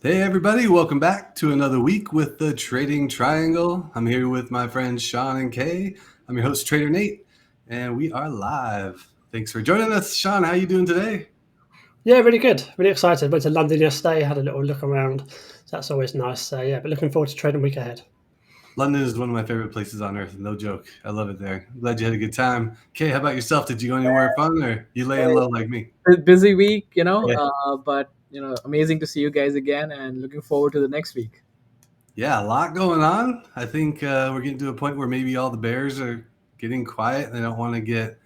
Hey everybody, welcome back to another week with the Trading Triangle. I'm here with my friends Sean and Kaye. I'm your host, Trader Nate, and we are live. Thanks for joining us. Sean, how you doing today? Yeah, really good. Really excited. Went to London yesterday, had a little look around. So that's always nice. So yeah, but looking forward to trading week ahead. London is one of my favorite places on earth, no joke. I love it there. I'm glad you had a good time. Kaye, how about yourself? Did you go anywhere fun or you laying low like me? Busy week, Yeah. but amazing to see you guys again, and looking forward to the next week. Yeah, a lot going on. I think we're getting to a point where maybe all the bears are getting quiet and they don't want to get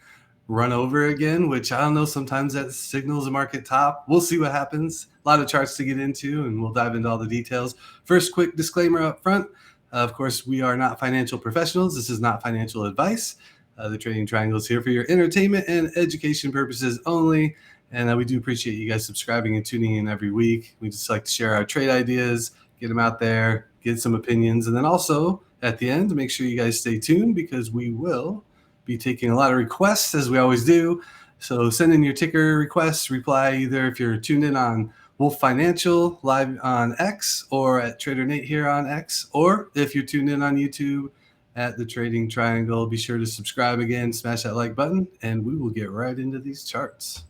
run over again, which I don't know. Sometimes that signals a market top. We'll see what happens. A lot of charts to get into, and we'll dive into all the details. First, quick disclaimer up front. Of course, we are not financial professionals. This is not financial advice. The Trading Triangle is here for your entertainment and education purposes only. And we do appreciate you guys subscribing and tuning in every week. We just like to share our trade ideas, get them out there, get some opinions. And then also at the end, make sure you guys stay tuned because we will be taking a lot of requests as we always do. So send in your ticker requests, reply either if you're tuned in on Wolf Financial live on X or at Trader Nate here on X, or if you're tuned in on YouTube at the Trading Triangle, be sure to subscribe again, smash that like button, and we will get right into these charts.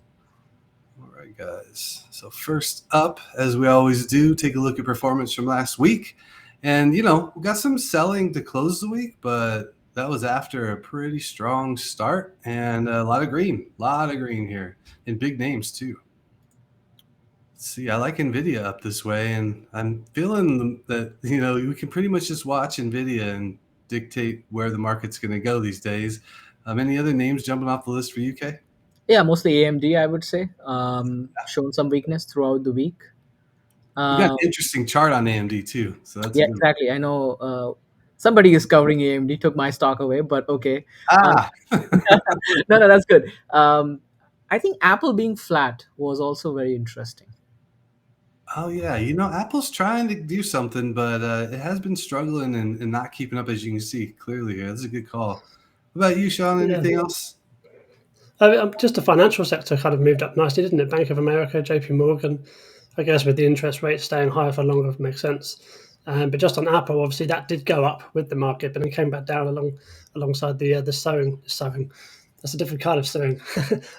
All right, guys. So first up, as we always do, take a look at performance from last week. And, we got some selling to close the week, but that was after a pretty strong start and a lot of green here in big names too. Let's see, I like NVIDIA up this way, and I'm feeling that, we can pretty much just watch NVIDIA and dictate where the market's going to go these days. Any other names jumping off the list for you, Kaye? Yeah, mostly AMD, I would say. Shown some weakness throughout the week. We got an Um, interesting chart on AMD too, so that's a yeah, good one. exactly. I know somebody is covering AMD, took my stock away, but okay. Uh, Ah, no, that's good. I think Apple being flat was also very interesting. oh yeah. Apple's trying to do something, but it has been struggling and not keeping up, as you can see clearly here. That's a good call. What about you, Sean? Yeah. Anything else? Just the financial sector kind of moved up nicely, didn't it? Bank of America, JP Morgan, I guess with the interest rates staying higher for longer makes sense. But just on Apple, obviously that did go up with the market, but it came back down alongside the sowing. That's a different kind of sowing,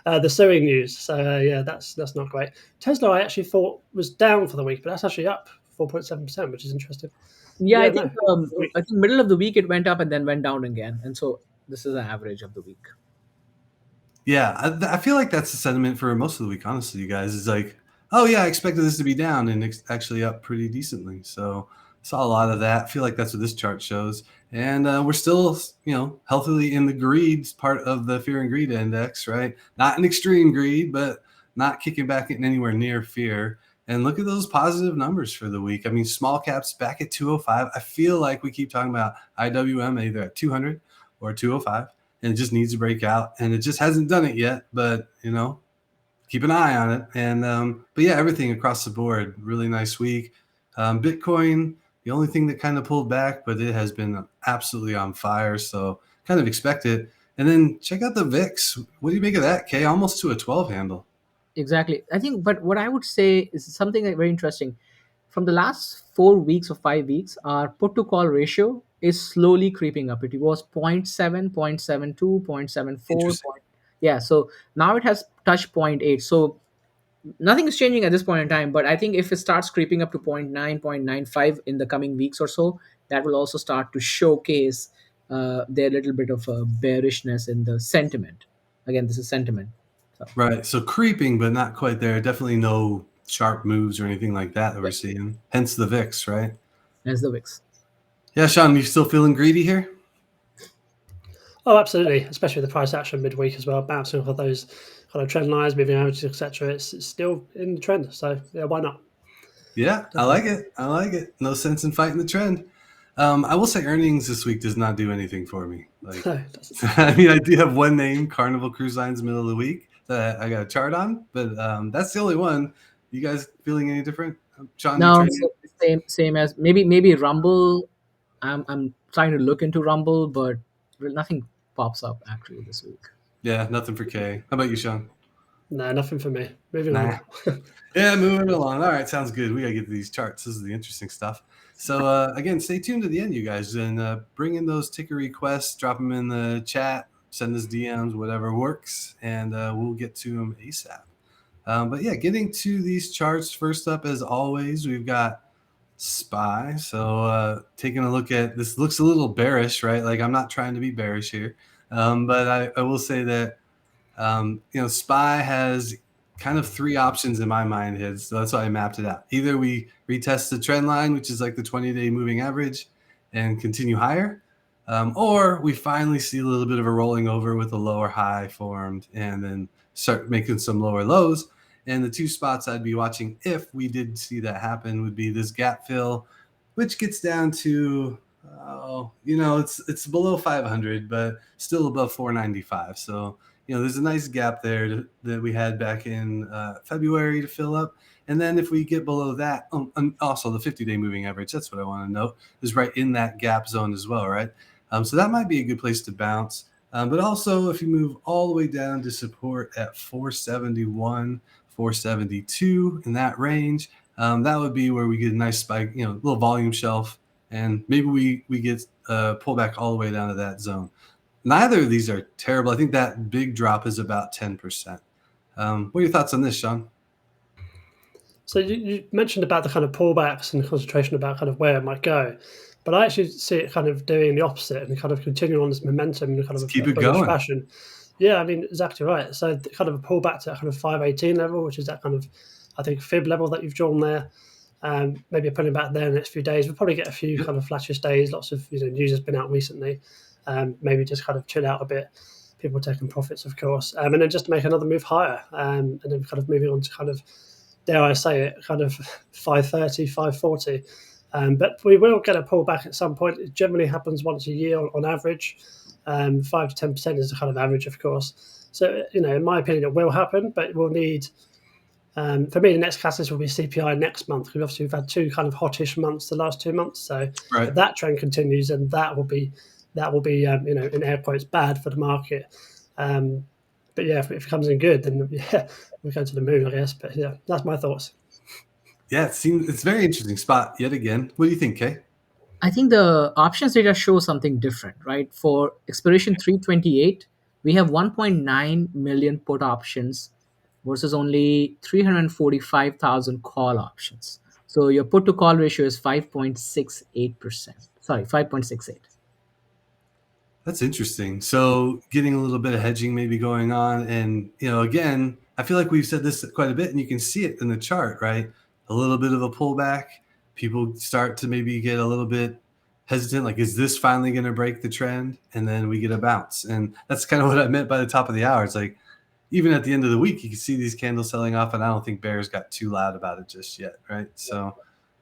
the sowing news. So yeah, that's not great. Tesla, I actually thought was down for the week, but that's actually up 4.7%, which is interesting. Yeah, Yeah, no, I think middle of the week it went up and then went down again, and so this is an average of the week. Yeah, I feel like that's the sentiment for most of the week. Honestly, you guys, is like, oh yeah, I expected this to be down, and it's actually up pretty decently. So saw a lot of that. I feel like that's what this chart shows, and we're still, healthily in the greed part of the fear and greed index, right? Not an extreme greed, but not kicking back in anywhere near fear. And look at those positive numbers for the week. I mean, small caps back at 205. I feel like we keep talking about IWM either at 200 or 205 and it just needs to break out, and it just hasn't done it yet. But keep an eye on it. And but yeah, everything across the board, really nice week. Bitcoin, the only thing that kind of pulled back, but it has been absolutely on fire. So kind of expect it. And then check out the VIX. What do you make of that, Kay? Almost to a 12 handle. Exactly. I think, but what I would say is something very interesting. From the last 4 weeks or 5 weeks, our put to call ratio is slowly creeping up. It was zero point 0.7, 0.72, 0.74. Interesting. Yeah. So now it has touched zero point 0.8. So nothing is changing at this point in time. But I think if it starts creeping up to 0.9, 0.95 in the coming weeks or so, that will also start to showcase their little bit of a bearishness in the sentiment. Again, this is sentiment. So. Right. So creeping, but not quite there. Definitely no sharp moves or anything like that we're seeing. Hence the VIX, right? As the VIX. Yeah, Sean, you still feeling greedy here? Oh, absolutely, especially with the price action midweek as well, bouncing off of those kind of trend lines, moving averages, etc. It's still in the trend, so yeah, why not? Yeah, I like it. I like it. No sense in fighting the trend. I will say earnings this week does not do anything for me. Like, No, it doesn't. I mean, I do have one name, Carnival Cruise Lines, middle of the week that I got a chart on, but that's the only one. You guys feeling any different? Sean, you No, trading? same as maybe Rumble. I'm trying to look into Rumble, but nothing pops up actually this week. Yeah, nothing for K. How about you, Sean? No, nothing for me. Moving Nah. on. Yeah, moving along. All right, sounds good. We gotta get to these charts. This is the interesting stuff. So again, stay tuned to the end, you guys, and bring in those ticker requests. Drop them in the chat. Send us DMs, whatever works, and we'll get to them ASAP. But yeah, getting to these charts. First up, as always, we've got SPY. So taking a look at this, looks a little bearish, right? Like I'm not trying to be bearish here, but I will say that SPY has kind of three options in my mind here. So that's why I mapped it out. Either we retest the trend line, which is like the 20-day moving average, and continue higher, or we finally see a little bit of a rolling over with a lower high formed and then start making some lower lows. And the two spots I'd be watching if we did see that happen would be this gap fill, which gets down to it's below 500, but still above 495. So there's a nice gap there that we had back in February to fill up. And then if we get below that, and also the 50-day moving average, that's what I want to note, is right in that gap zone as well, right? So that might be a good place to bounce. But also, if you move all the way down to support at 471, 472 in that range, that would be where we get a nice spike, little volume shelf, and maybe we get pullback all the way down to that zone. Neither of these are terrible. I think that big drop is about 10%. What are your thoughts on this, Sean? So you mentioned about the kind of pullbacks and concentration about kind of where it might go, but I actually see it kind of doing the opposite and kind of continuing on this momentum in kind of keep a it bullish going. fashion. Yeah, I mean, exactly right. So kind of a pullback to that kind of 518 level, which is that kind of, I think, fib level that you've drawn there. Maybe pulling back there in the next few days. We'll probably get a few kind of flashish days. Lots of news has been out recently. Maybe just kind of chill out a bit. People taking profits, of course, and then just make another move higher, and then kind of moving on to kind of, dare I say it, kind of 530, 540. But we will get a pullback at some point. It generally happens once a year on average. 5 to 10% is the kind of average, of course. So, in my opinion, it will happen, but we'll need, for me, the next catalyst will be CPI next month, because obviously we've had two kind of hottish months the last 2 months. So if that trend continues, and that will be in air quotes, bad for the market. But yeah, if it comes in good, then yeah, we're going to the moon, I guess. But yeah, that's my thoughts. Yeah, it's a very interesting spot yet again. What do you think, Kaye? I think the options data show something different, right? For expiration 328, we have 1.9 million put options versus only 345,000 call options. So your put to call ratio is 5.68%. Sorry, 5.68. That's interesting. So getting a little bit of hedging maybe going on. And, again, I feel like we've said this quite a bit, and you can see it in the chart, right? A little bit of a pullback. People start to maybe get a little bit hesitant, like, is this finally going to break the trend? And then we get a bounce. And that's kind of what I meant by the top of the hour. It's like, even at the end of the week, you can see these candles selling off, and I don't think bears got too loud about it just yet, right? So,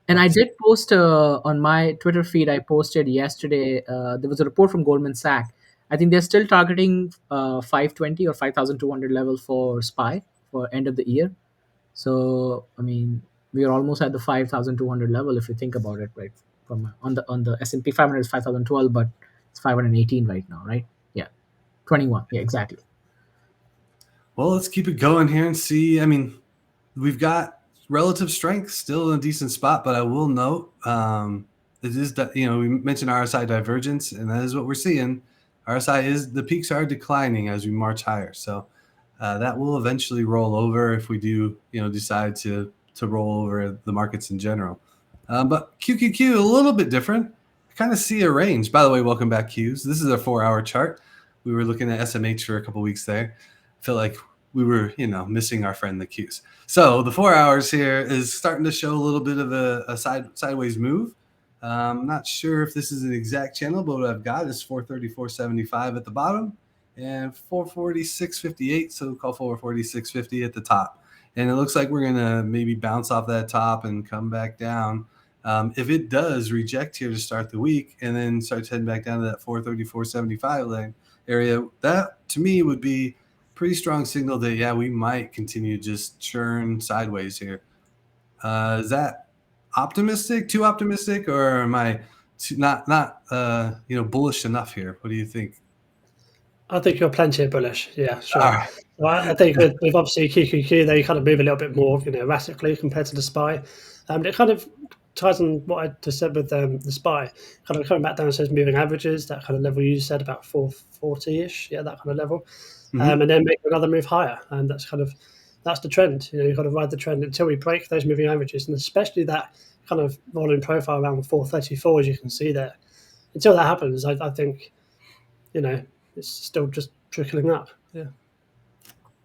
and I did post on my Twitter feed, I posted yesterday, there was a report from Goldman Sachs. I think they're still targeting 520 or 5,200 level for SPY for end of the year. So, I mean, we are almost at the 5,200 level if you think about it, right? From on the S&P 500 is 5,012, but it's 518 right now, right? Yeah, 21. Yeah, exactly. Well, let's keep it going here and see. I mean, we've got relative strength still in a decent spot, but I will note it is that we mentioned RSI divergence, and that is what we're seeing. RSI is the peaks are declining as we march higher, so that will eventually roll over if we do decide to roll over the markets in general. But QQQ a little bit different. I kind of see a range. By the way, welcome back, Qs. This is a 4-hour chart. We were looking at SMH for a couple weeks there. I feel like we were, missing our friend the Qs. So the 4 hours here is starting to show a little bit of a sideways move. I'm not sure if this is an exact channel, but what I've got is 434.75 at the bottom and 446.58. So we'll call 446.50 at the top. And it looks like we're going to maybe bounce off that top and come back down. If it does reject here to start the week and then starts heading back down to that 434.75 area, that to me would be pretty strong signal that we might continue to just churn sideways here. Is that optimistic, too optimistic, or am I not bullish enough here? What do you think? I think you're plenty bullish. Yeah, sure. All right. Well, I think with obviously QQQ, they kind of move a little bit more, erratically compared to the SPY. It kind of ties on what I just said with the SPY, kind of coming back down to those moving averages, that kind of level you said about 440-ish, yeah, that kind of level, and then make another move higher, and that's the trend. You've got to ride the trend until we break those moving averages, and especially that kind of volume profile around 434, as you can see there. Until that happens, I think, it's still just trickling up. Yeah.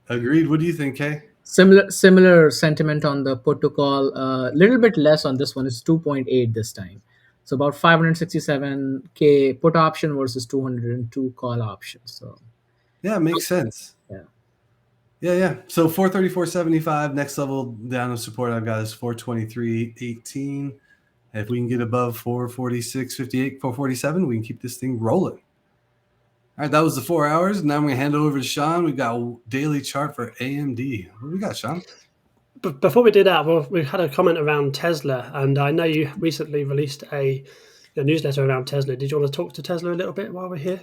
Agreed. What do you think, Kaye? Similar sentiment on the put to call. A little bit less on this one. It's 2.8 this time. So about 567K put option versus 202 call option. So Yeah, it makes sense. yeah. Yeah. So 434.75. Next level down of support I've got is 423.18. If we can get above 446.58, 447, we can keep this thing rolling. All right, that was the 4 hours. Now I'm going to hand it over to Sean. We've got a daily chart for AMD. What do we got, Sean? But before we do that, we had a comment around Tesla, and I know you recently released a newsletter around Tesla. Did you want to talk to Tesla a little bit while we're here?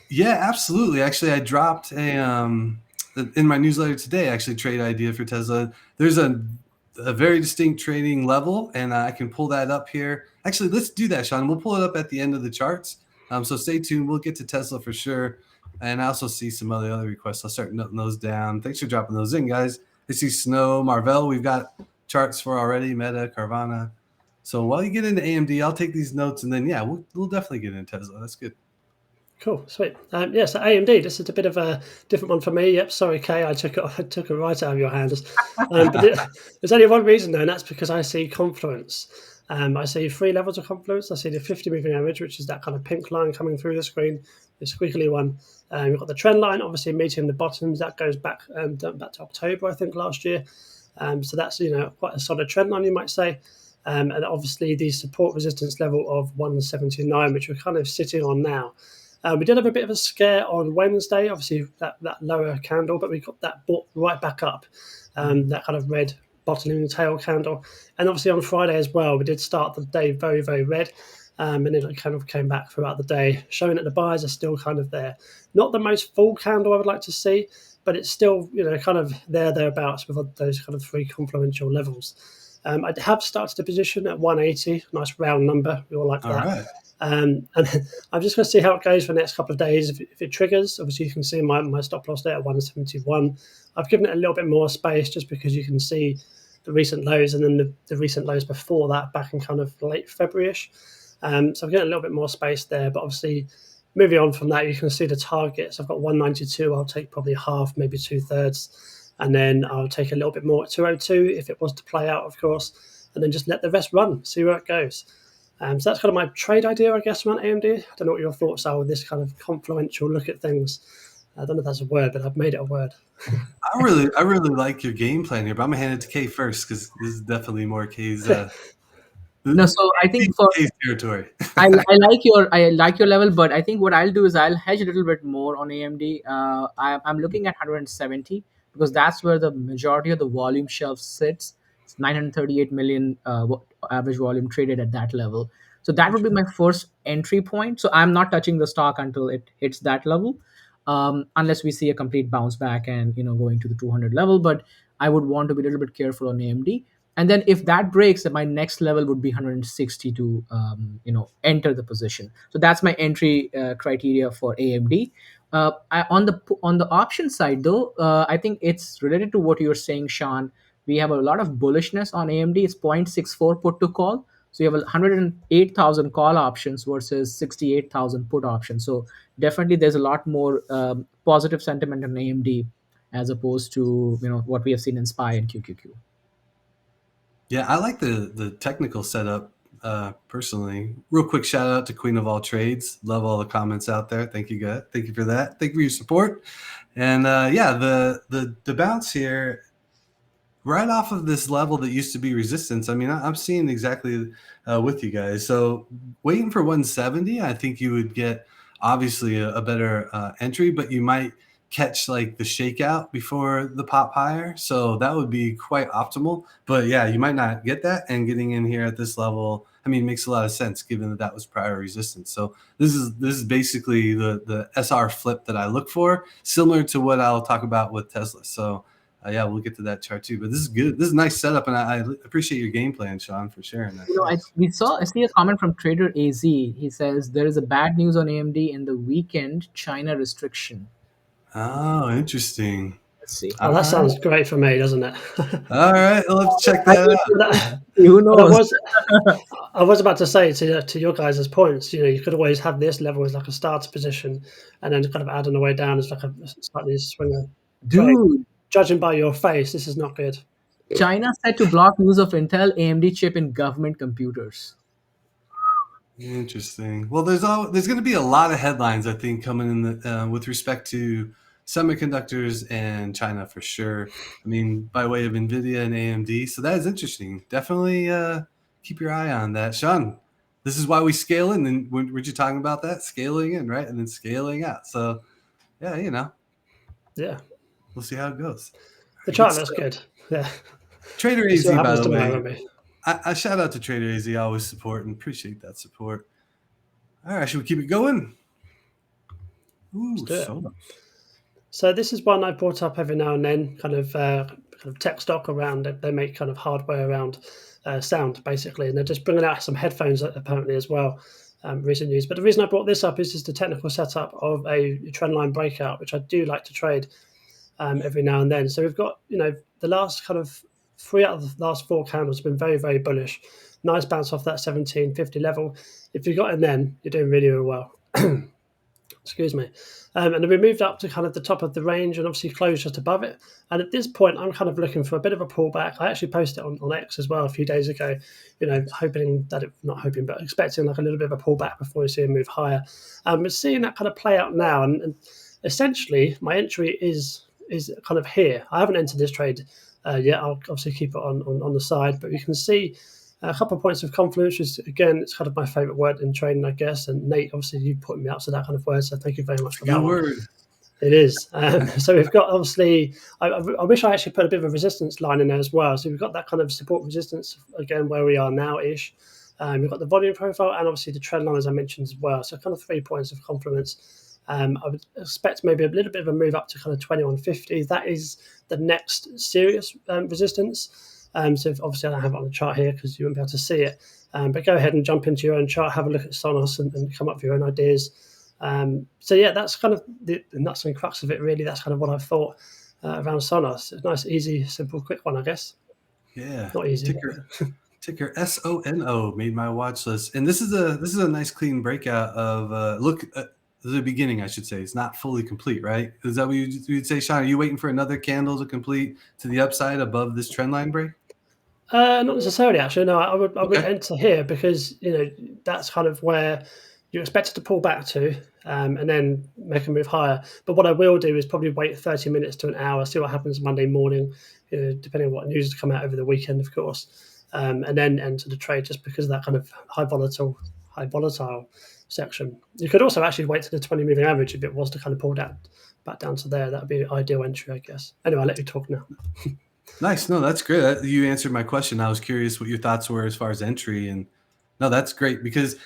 Yeah, absolutely. Actually, I dropped in my newsletter today, actually, trade idea for Tesla. There's a very distinct trading level, and I can pull that up here. Actually, let's do that, Sean. We'll pull it up at the end of the charts. So stay tuned. We'll get to Tesla for sure. And I also see some other requests. I'll start noting those down. Thanks for dropping those in, guys. I see SONO, MRVL. We've got charts for already. Meta, Carvana. So while you get into AMD, I'll take these notes, and then, yeah, we'll definitely get into Tesla. That's good. Cool, sweet. So AMD, this is a bit of a different one for me. Yep, sorry, Kaye, I took it right out of your hands. But there's only one reason, though, and that's because I see confluence. I see 3 levels of confluence. I see the 50 moving average, which is that kind of pink line coming through the screen, the squiggly one. We've got the trend line, obviously meeting the bottoms. That goes back to October, I think, last year. So that's quite a solid trend line, you might say. And obviously the support resistance level of 179, which we're kind of sitting on now. We did have a bit of a scare on Wednesday, obviously that lower candle, but we got that bought right back up, that kind of red bottoming tail candle. And obviously on Friday as well, we did start the day very, very red, and then it kind of came back throughout the day, showing that the buys are still kind of there. Not the most full candle I would like to see, but it's still kind of thereabouts with those kind of 3 confluential levels. I have started a position at 180, nice round number. We all like that. All right. And I'm just going to see how it goes for the next couple of days. If it triggers, obviously you can see my stop loss there at 171. I've given it a little bit more space just because you can see the recent lows and then the recent lows before that back in kind of late February-ish. So I'm getting a little bit more space there. But obviously moving on from that, you can see the targets. I've got 192. I'll take probably half, maybe 2/3. And then I'll take a little bit more at 202 if it was to play out, of course. And then just let the rest run, see where it goes. So that's kind of my trade idea, I guess, around AMD. I don't know what your thoughts are with this kind of confluential look at things. I don't know if that's a word, but I've made it a word. I really like your game plan here, but I'm gonna hand it to Kaye first because this is definitely more Kaye's. No, so I think for Kaye's territory. I like your level, but I think what I'll do is I'll hedge a little bit more on AMD. I'm looking at 170 because that's where the majority of the volume shelf sits. It's 938 million average volume traded at that level. So that would be my first entry point. So I'm not touching the stock until it hits that level, unless we see a complete bounce back and going to the 200 level. But I would want to be a little bit careful on AMD. And then if that breaks, then my next level would be 160 to enter the position. So that's my entry criteria for AMD. On the option side, though, I think it's related to what you're saying, Sean. We have a lot of bullishness on AMD. It's 0.64 put to call. So you have 108,000 call options versus 68,000 put options. So definitely there's a lot more positive sentiment on AMD as opposed to what we have seen in SPY and QQQ. Yeah, I like the technical setup personally. Real quick shout out to Queen of All Trades. Love all the comments out there. Thank you, guys. Thank you for that. Thank you for your support. And yeah, the bounce here, right off of this level that used to be resistance. I mean, I'm seeing exactly with you guys. So waiting for 170, I think you would get obviously a better entry, but you might catch like the shakeout before the pop higher. So that would be quite optimal. But yeah, you might not get that. And getting in here at this level, I mean, makes a lot of sense given that that was prior resistance. So this is basically the SR flip that I look for, similar to what I'll talk about with Tesla. So yeah, we'll get to that chart too. But this is good. This is a nice setup, and I appreciate your game plan, Sean, for sharing that. I see a comment from Trader AZ. He says there is a bad news on AMD in the weekend China restriction. Oh, interesting. Let's see. Oh, that sounds great for me, doesn't it? All right, let's check that out. Who But knows? I was about to say to your guys' points, you could always have this level as like a starter position, and then kind of add on the way down as like a slightly swinger trade. Dude, Judging by your face, this is not good. China set to block use of Intel AMD chip in government computers. Interesting. Well, there's going to be a lot of headlines, I think, coming in with respect to semiconductors and China for sure. I mean, by way of NVIDIA and AMD. So that is interesting. Definitely keep your eye on that. Sean, this is why we scale in. And weren't you talking about that? Scaling in, right? And then scaling out. So, yeah, Yeah. we'll see how it goes. The chart looks good. Yeah. Trader AZ, by the way. Me. I shout out to Trader AZ. I always support and appreciate that support. All right, should we keep it going? Ooh, so this is one I brought up every now and then, kind of tech stock around. They make kind of hardware around sound, basically, and they're just bringing out some headphones apparently as well. Recent news. But the reason I brought this up is just the technical setup of a trendline breakout, which I do like to trade every now and then. So we've got, the last kind of 3 out of the last 4 candles have been very, very bullish. Nice bounce off that 1750 level. If you got in then, you're doing really, really well. Excuse me. And then we moved up to kind of the top of the range and obviously closed just above it. And at this point, I'm kind of looking for a bit of a pullback. I actually posted it on X as well a few days ago, not expecting like a little bit of a pullback before we see a move higher. We're seeing that kind of play out now. And essentially, my entry is kind of here. I haven't entered this trade yet. I'll obviously keep it on the side, but you can see a couple of points of confluence, which again, it's kind of my favorite word in trading, I guess. And Nate, obviously, you put me up to that kind of word, so thank you very much for that. Good word. It is. So we've got obviously. I wish I actually put a bit of a resistance line in there as well. So we've got that kind of support resistance again where we are now ish. We've got the volume profile and obviously the trend line as I mentioned as well. So kind of 3 points of confluence. I would expect maybe a little bit of a move up to kind of 2150. That is the next serious resistance. So obviously I don't have it on the chart here because you won't be able to see it. But go ahead and jump into your own chart, have a look at Sonos and come up with your own ideas. So yeah, that's kind of the nuts and crux of it, really. That's kind of what I've thought around Sonos. A nice, easy, simple, quick one, I guess. Yeah. Not easy. Ticker SONO made my watch list. And this is a nice clean breakout of the beginning, I should say. It's not fully complete, right? Is that what you'd say, Sean? Are you waiting for another candle to complete to the upside above this trend line break? Not necessarily, actually. No, I would enter here because that's kind of where you expect it to pull back to, and then make a move higher. But what I will do is probably wait 30 minutes to an hour, see what happens Monday morning, depending on what news has come out over the weekend, of course, and then enter the trade just because of that kind of high volatile section. You could also actually wait to the 20 moving average if it was to kind of pull down back down to there. That would be an ideal entry, I guess. Anyway, I'll let you talk now. Nice. No, that's great. You answered my question. I was curious what your thoughts were as far as entry. And no, that's great because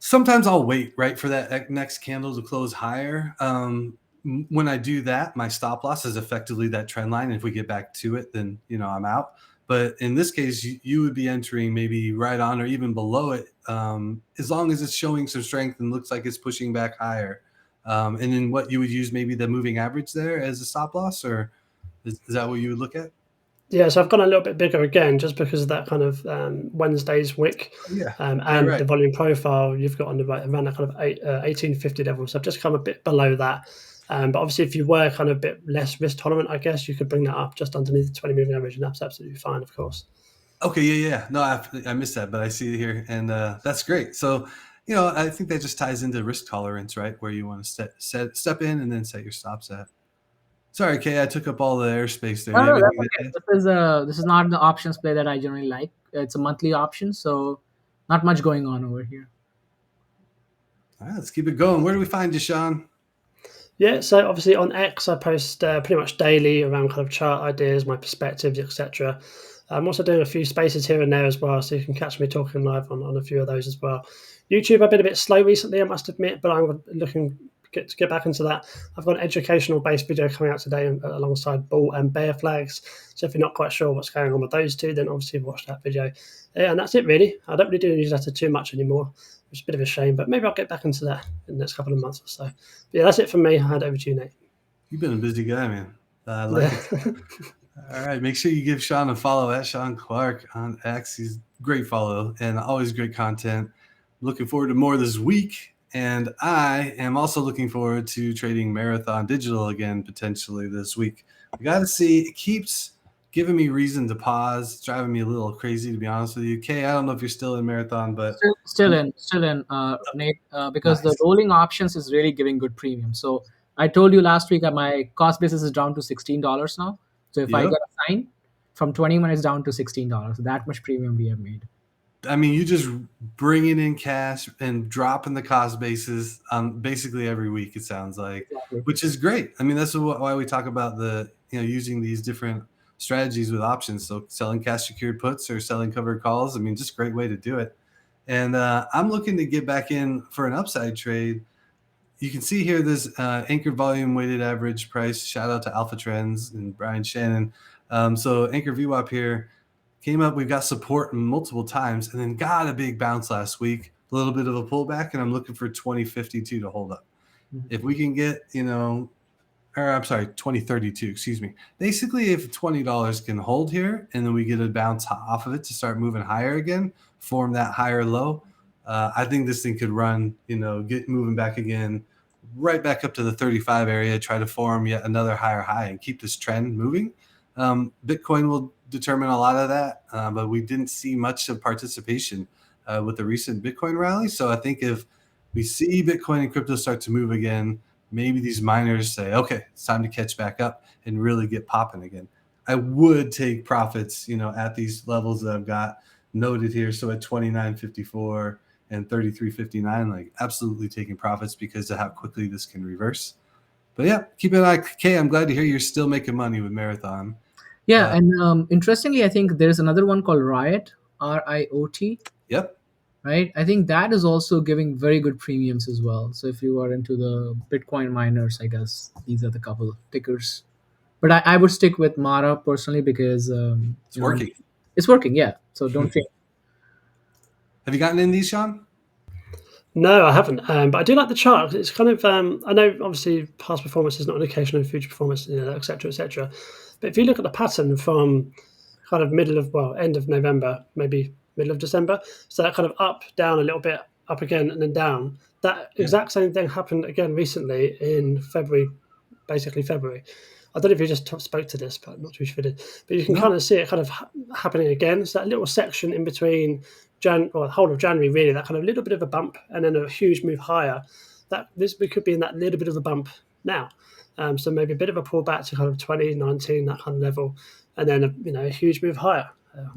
sometimes I'll wait, right, for that next candle to close higher. When I do that, my stop loss is effectively that trend line. If we get back to it, then, I'm out. But in this case, you would be entering maybe right on or even below it, as long as it's showing some strength and looks like it's pushing back higher. And then what you would use maybe the moving average there as a stop loss, or is that what you would look at? Yeah, so I've gone a little bit bigger again, just because of that kind of Wednesday's wick, and the volume profile you've got on the right around that kind of 1850 level. So I've just come a bit below that. But obviously, if you were kind of a bit less risk tolerant, I guess you could bring that up just underneath the 20 moving average, and that's absolutely fine, of course. Okay, yeah. No, I missed that, but I see it here, and that's great. So, I think that just ties into risk tolerance, right? Where you want to step in and then set your stops at. Sorry, Kaye, I took up all the airspace there. No, that's okay. This is not the options play that I generally like. It's a monthly option, so not much going on over here. All right, let's keep it going. Where do we find you, Sean? Yeah, so obviously on X, I post pretty much daily around kind of chart ideas, my perspectives, etc. I'm also doing a few spaces here and there as well, so you can catch me talking live on a few of those as well. YouTube, I've been a bit slow recently, I must admit, but I'm looking to get back into that. I've got an educational-based video coming out today alongside bull and bear flags. So if you're not quite sure what's going on with those two, then obviously watch that video. Yeah, and that's it really. I don't really do newsletter too much anymore, which is a bit of a shame, but maybe I'll get back into that in the next couple of months or so. But yeah, that's it from me. I'll hand over to you, Nate. You've been a busy guy, man. I like it. All right, make sure you give Sean a follow at Sean Clark on X. He's great follow and always great content. Looking forward to more this week. And I am also looking forward to trading Marathon Digital again, potentially this week. We got to see. It keeps giving me reason to pause. It's driving me a little crazy, to be honest with you. Kaye, I don't know if you're still in Marathon, but Still in, Nate, because the nice. rolling options is really giving good premium. So I told you last week that my cost basis is down to $16 now. So if I Yep. got a sign from 20 minutes down to $16, that much premium we have made. I mean, you just bringing in cash and dropping the cost basis basically every week. It sounds like, Exactly. which is great. I mean, that's why we talk about using these different strategies with options. So selling cash secured puts or selling covered calls. I mean, just a great way to do it. And I'm looking to get back in for an upside trade. You can see here this anchor volume weighted average price. Shout out to Alpha Trends and Brian Shannon. So anchor VWAP here came up. We've got support multiple times and then got a big bounce last week. A little bit of a pullback, and I'm looking for 2052 to hold up. If we can get, 2032, excuse me. Basically, if $20 can hold here and then we get a bounce off of it to start moving higher again, form that higher low, I think this thing could run, get moving back again, right back up to the 35 area, try to form yet another higher high and keep this trend moving. Bitcoin will determine a lot of that, but we didn't see much of participation with the recent Bitcoin rally. So I think if we see Bitcoin and crypto start to move again, maybe these miners say, okay, it's time to catch back up and really get popping again. I would take profits, at these levels that I've got noted here. So at 29.54 and 33.59, like absolutely taking profits because of how quickly this can reverse. But yeah, keep an eye. Kay, I'm glad to hear you're still making money with Marathon. Yeah, and interestingly, I think there's another one called Riot, RIOT. Yep. Right, I think that is also giving very good premiums as well. So if you are into the Bitcoin miners, I guess these are the couple of tickers. But I would stick with Mara personally because It's working. It's working, yeah. So don't change. Have you gotten in these, Sean? No, I haven't, but I do like the chart. It's kind of I know obviously past performance is not an indication of future performance, et cetera, et cetera. But if you look at the pattern from kind of end of November, maybe middle of December, so that kind of up, down a little bit, up again, and then down. That exact same thing happened again recently in February, basically February. I don't know if you just spoke to this, but I'm not too sure if you did. But you can kind of see it kind of happening again. So that little section in between the whole of January, really, that kind of little bit of a bump and then a huge move higher. We could be in that little bit of a bump now. So maybe a bit of a pullback to kind of 2019, that kind of level, and then a huge move higher.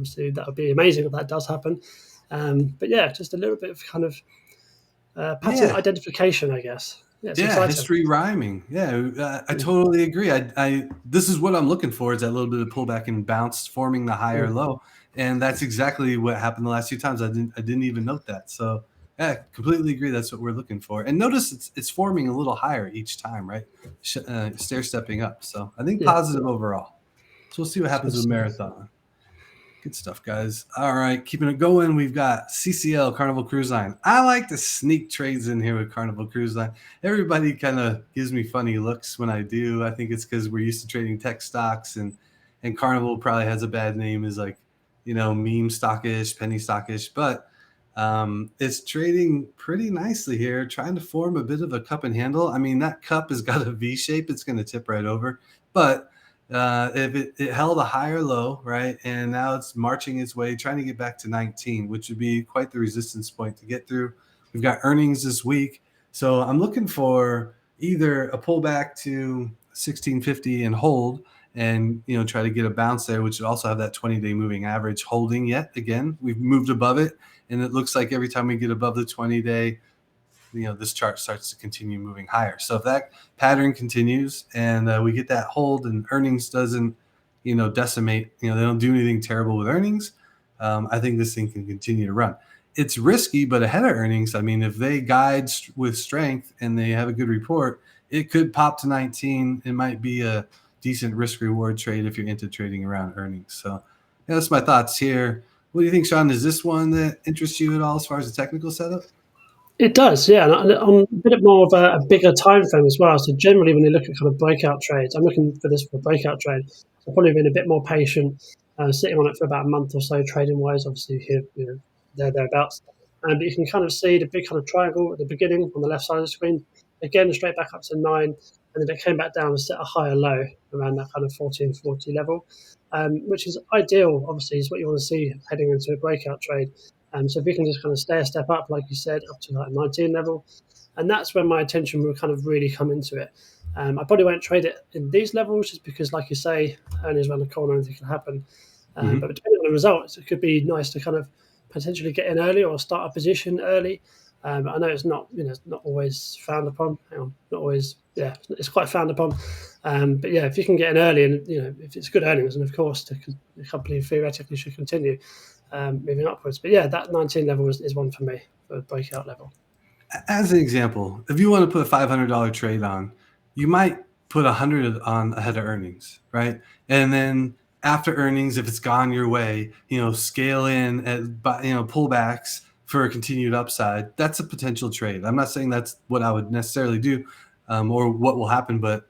So that would be amazing if that does happen. But yeah, just a little bit of kind of pattern identification, I guess. Yeah, history rhyming. Yeah, I totally agree. This is what I'm looking for, is that little bit of pullback and bounce, forming the higher low, and that's exactly what happened the last few times. I didn't even note that. So yeah, completely agree. That's what we're looking for. And notice it's forming a little higher each time, right? Stair stepping up. So I think positive overall. So we'll see what happens with Marathon. Good stuff, guys. All right, keeping it going. We've got CCL, Carnival Cruise Line. I like to sneak trades in here with Carnival Cruise Line. Everybody kind of gives me funny looks when I do. I think it's because we're used to trading tech stocks, and Carnival probably has a bad name as meme stockish, penny stockish, but it's trading pretty nicely here, trying to form a bit of a cup and handle. I mean, that cup has got a V shape. It's going to tip right over, but if it held a higher low, right, and now it's marching its way, trying to get back to 19, which would be quite the resistance point to get through. We've got earnings this week, so I'm looking for either a pullback to 1650 and hold, and try to get a bounce there, which would also have that 20-day moving average holding yet again. We've moved above it, and it looks like every time we get above the 20-day, this chart starts to continue moving higher. So if that pattern continues and we get that hold and earnings doesn't, decimate, they don't do anything terrible with earnings, I think this thing can continue to run. It's risky, but ahead of earnings, I mean, if they guide with strength and they have a good report, it could pop to 19. It might be a decent risk reward trade if you're into trading around earnings. So that's my thoughts here. What do you think, Sean? Is this one that interests you at all as far as the technical setup? It does, yeah. And on a bit more of a bigger time frame as well. So generally, when you look at kind of breakout trades, I'm looking for this for a breakout trade. So probably been a bit more patient, sitting on it for about a month or so, trading wise. Obviously, thereabouts. But you can kind of see the big kind of triangle at the beginning on the left side of the screen. Again, straight back up to 9, and then it came back down and set a higher low around that kind of 1440 level, which is ideal. Obviously, is what you want to see heading into a breakout trade. So if we can just kind of stay a step up, like you said, up to that 19 level, and that's when my attention will kind of really come into it. I probably won't trade it in these levels just because, like you say, earnings around the corner, anything can happen. But depending on the results, it could be nice to kind of potentially get in early or start a position early. I know it's not, it's not always frowned upon. Not always, it's quite frowned upon. But yeah, if you can get in early, and if it's good earnings, and of course the company theoretically should continue moving upwards. But yeah, that 19 level is one for me for a breakout level. As an example, if you want to put a $500 trade on, you might put 100 on ahead of earnings, right? And then after earnings, if it's gone your way, scale in at pullbacks for a continued upside. That's a potential trade. I'm not saying that's what I would necessarily do or what will happen, but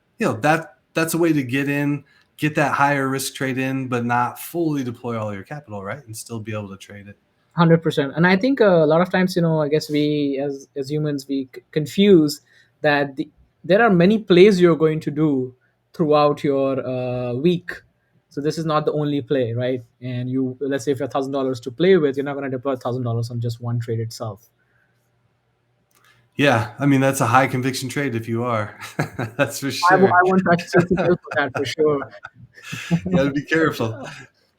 that's a way to get in, get that higher risk trade in, but not fully deploy all your capital, right? And still be able to trade it. 100%. And I think a lot of times, I guess we as humans, we confuse that there are many plays you're going to do throughout your week. So this is not the only play, right? And let's say if you have $1,000 to play with, you're not going to deploy $1,000 on just one trade itself. Yeah, I mean, that's a high conviction trade if you are. That's for sure. I won't touch safety for that for sure. You got to be careful.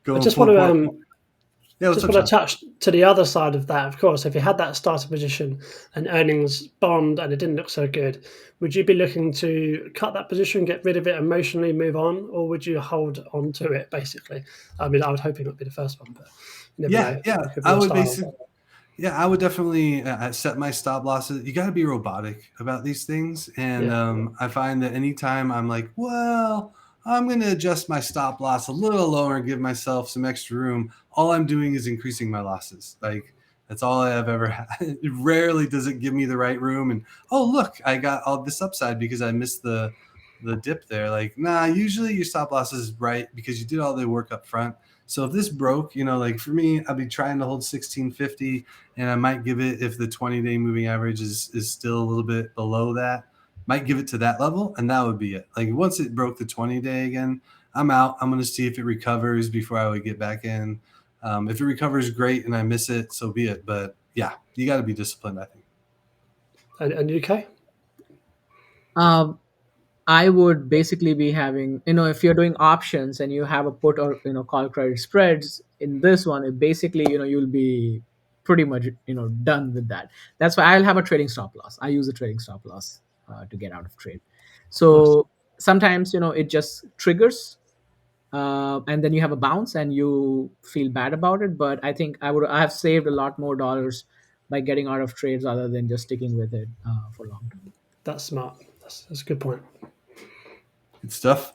I just want to touch to the other side of that. Of course, if you had that starter position and earnings bombed and it didn't look so good, would you be looking to cut that position, get rid of it emotionally, move on, or would you hold on to it, basically? I mean, I would hope it would be the first one, but you never know. I would basically... Yeah, I would definitely set my stop losses. You got to be robotic about these things. And I find that anytime I'm like, well, I'm going to adjust my stop loss a little lower and give myself some extra room, all I'm doing is increasing my losses. Like, that's all I have ever had. It rarely does it give me the right room. And, oh, look, I got all this upside because I missed the dip there. Like, nah, usually your stop loss is right because you did all the work up front. So if this broke, like for me, I'd be trying to hold 1650, and I might give it, if the 20-day moving average is still a little bit below that, might give it to that level, and that would be it. Like once it broke the 20-day again, I'm out. I'm going to see if it recovers before I would get back in. If it recovers, great, and I miss it, so be it. But yeah, you got to be disciplined, I think. And UK? I would basically be having, if you're doing options and you have a put or, call credit spreads in this one, it basically, you'll be pretty much, done with that. That's why I'll have a trading stop loss. I use a trading stop loss to get out of trade. So sometimes, it just triggers and then you have a bounce and you feel bad about it. But I think I have saved a lot more dollars by getting out of trades rather than just sticking with it for long term. That's smart. That's a good point. Good stuff.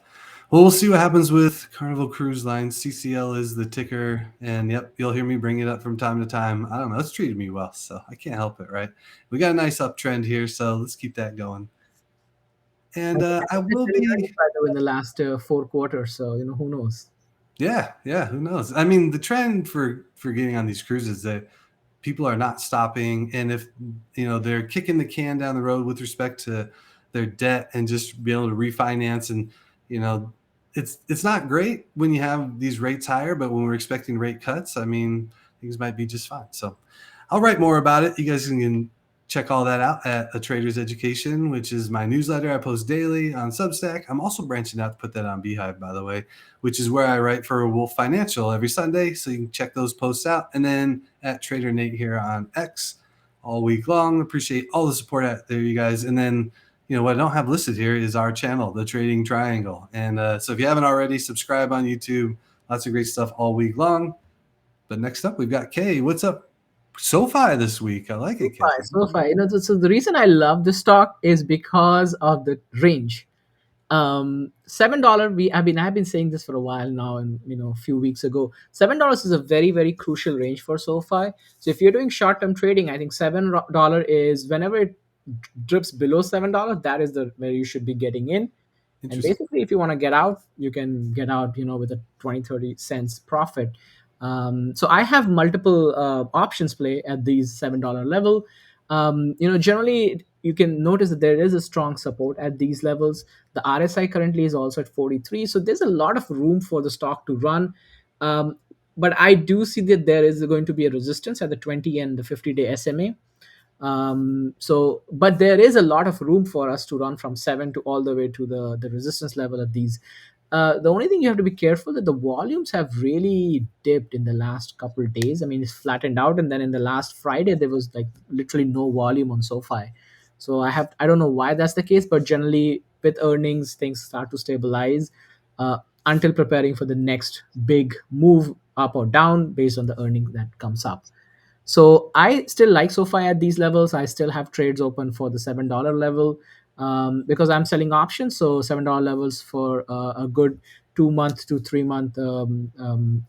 Well, we'll see what happens with Carnival Cruise Line. CCL is the ticker. And yep, you'll hear me bring it up from time to time. I don't know. It's treated me well, so I can't help it, right? We got a nice uptrend here, so let's keep that going. And I will be in the last 4 quarters, so who knows? Yeah, who knows? I mean, the trend for getting on these cruises that people are not stopping, and if they're kicking the can down the road with respect to their debt and just be able to refinance, and it's not great when you have these rates higher, but when we're expecting rate cuts, I mean, things might be just fine. So I'll write more about it. You guys can check all that out at A Trader's Education, which is my newsletter I post daily on Substack. I'm also branching out to put that on Beehive, by the way, which is where I write for Wolf Financial every Sunday. So you can check those posts out. And then at Trader Nate here on X, all week long. Appreciate all the support out there, you guys. And then, what I don't have listed here is our channel, The Trading Triangle. And so if you haven't already, subscribe on YouTube. Lots of great stuff all week long. But next up, we've got Kaye. What's up? SOFi this week. I like it, Kaye. SOFi. So the reason I love this stock is because of the range. $7. I've been saying this for a while now, and a few weeks ago, $7 is a very, very crucial range for SOFi. So if you're doing short-term trading, I think $7 is whenever it drips below $7, that is where you should be getting in. And basically, if you want to get out, you can get out, with a 20-30 cents profit. So I have multiple options play at these $7 level. Generally you can notice that there is a strong support at these levels. The RSI currently is also at 43, so there's a lot of room for the stock to run. But I do see that there is going to be a resistance at the 20 and the 50-day SMA. But there is a lot of room for us to run from 7 to all the way to the resistance level at these. The only thing you have to be careful that the volumes have really dipped in the last couple of days. I mean, it's flattened out, and then in the last Friday there was like literally no volume on SOFi. So I don't know why that's the case, but generally with earnings things start to stabilize until preparing for the next big move up or down based on the earning that comes up. So I still like SOFi at these levels. I still have trades open for the $7 level because I'm selling options. So $7 levels for a good 2 month to 3 month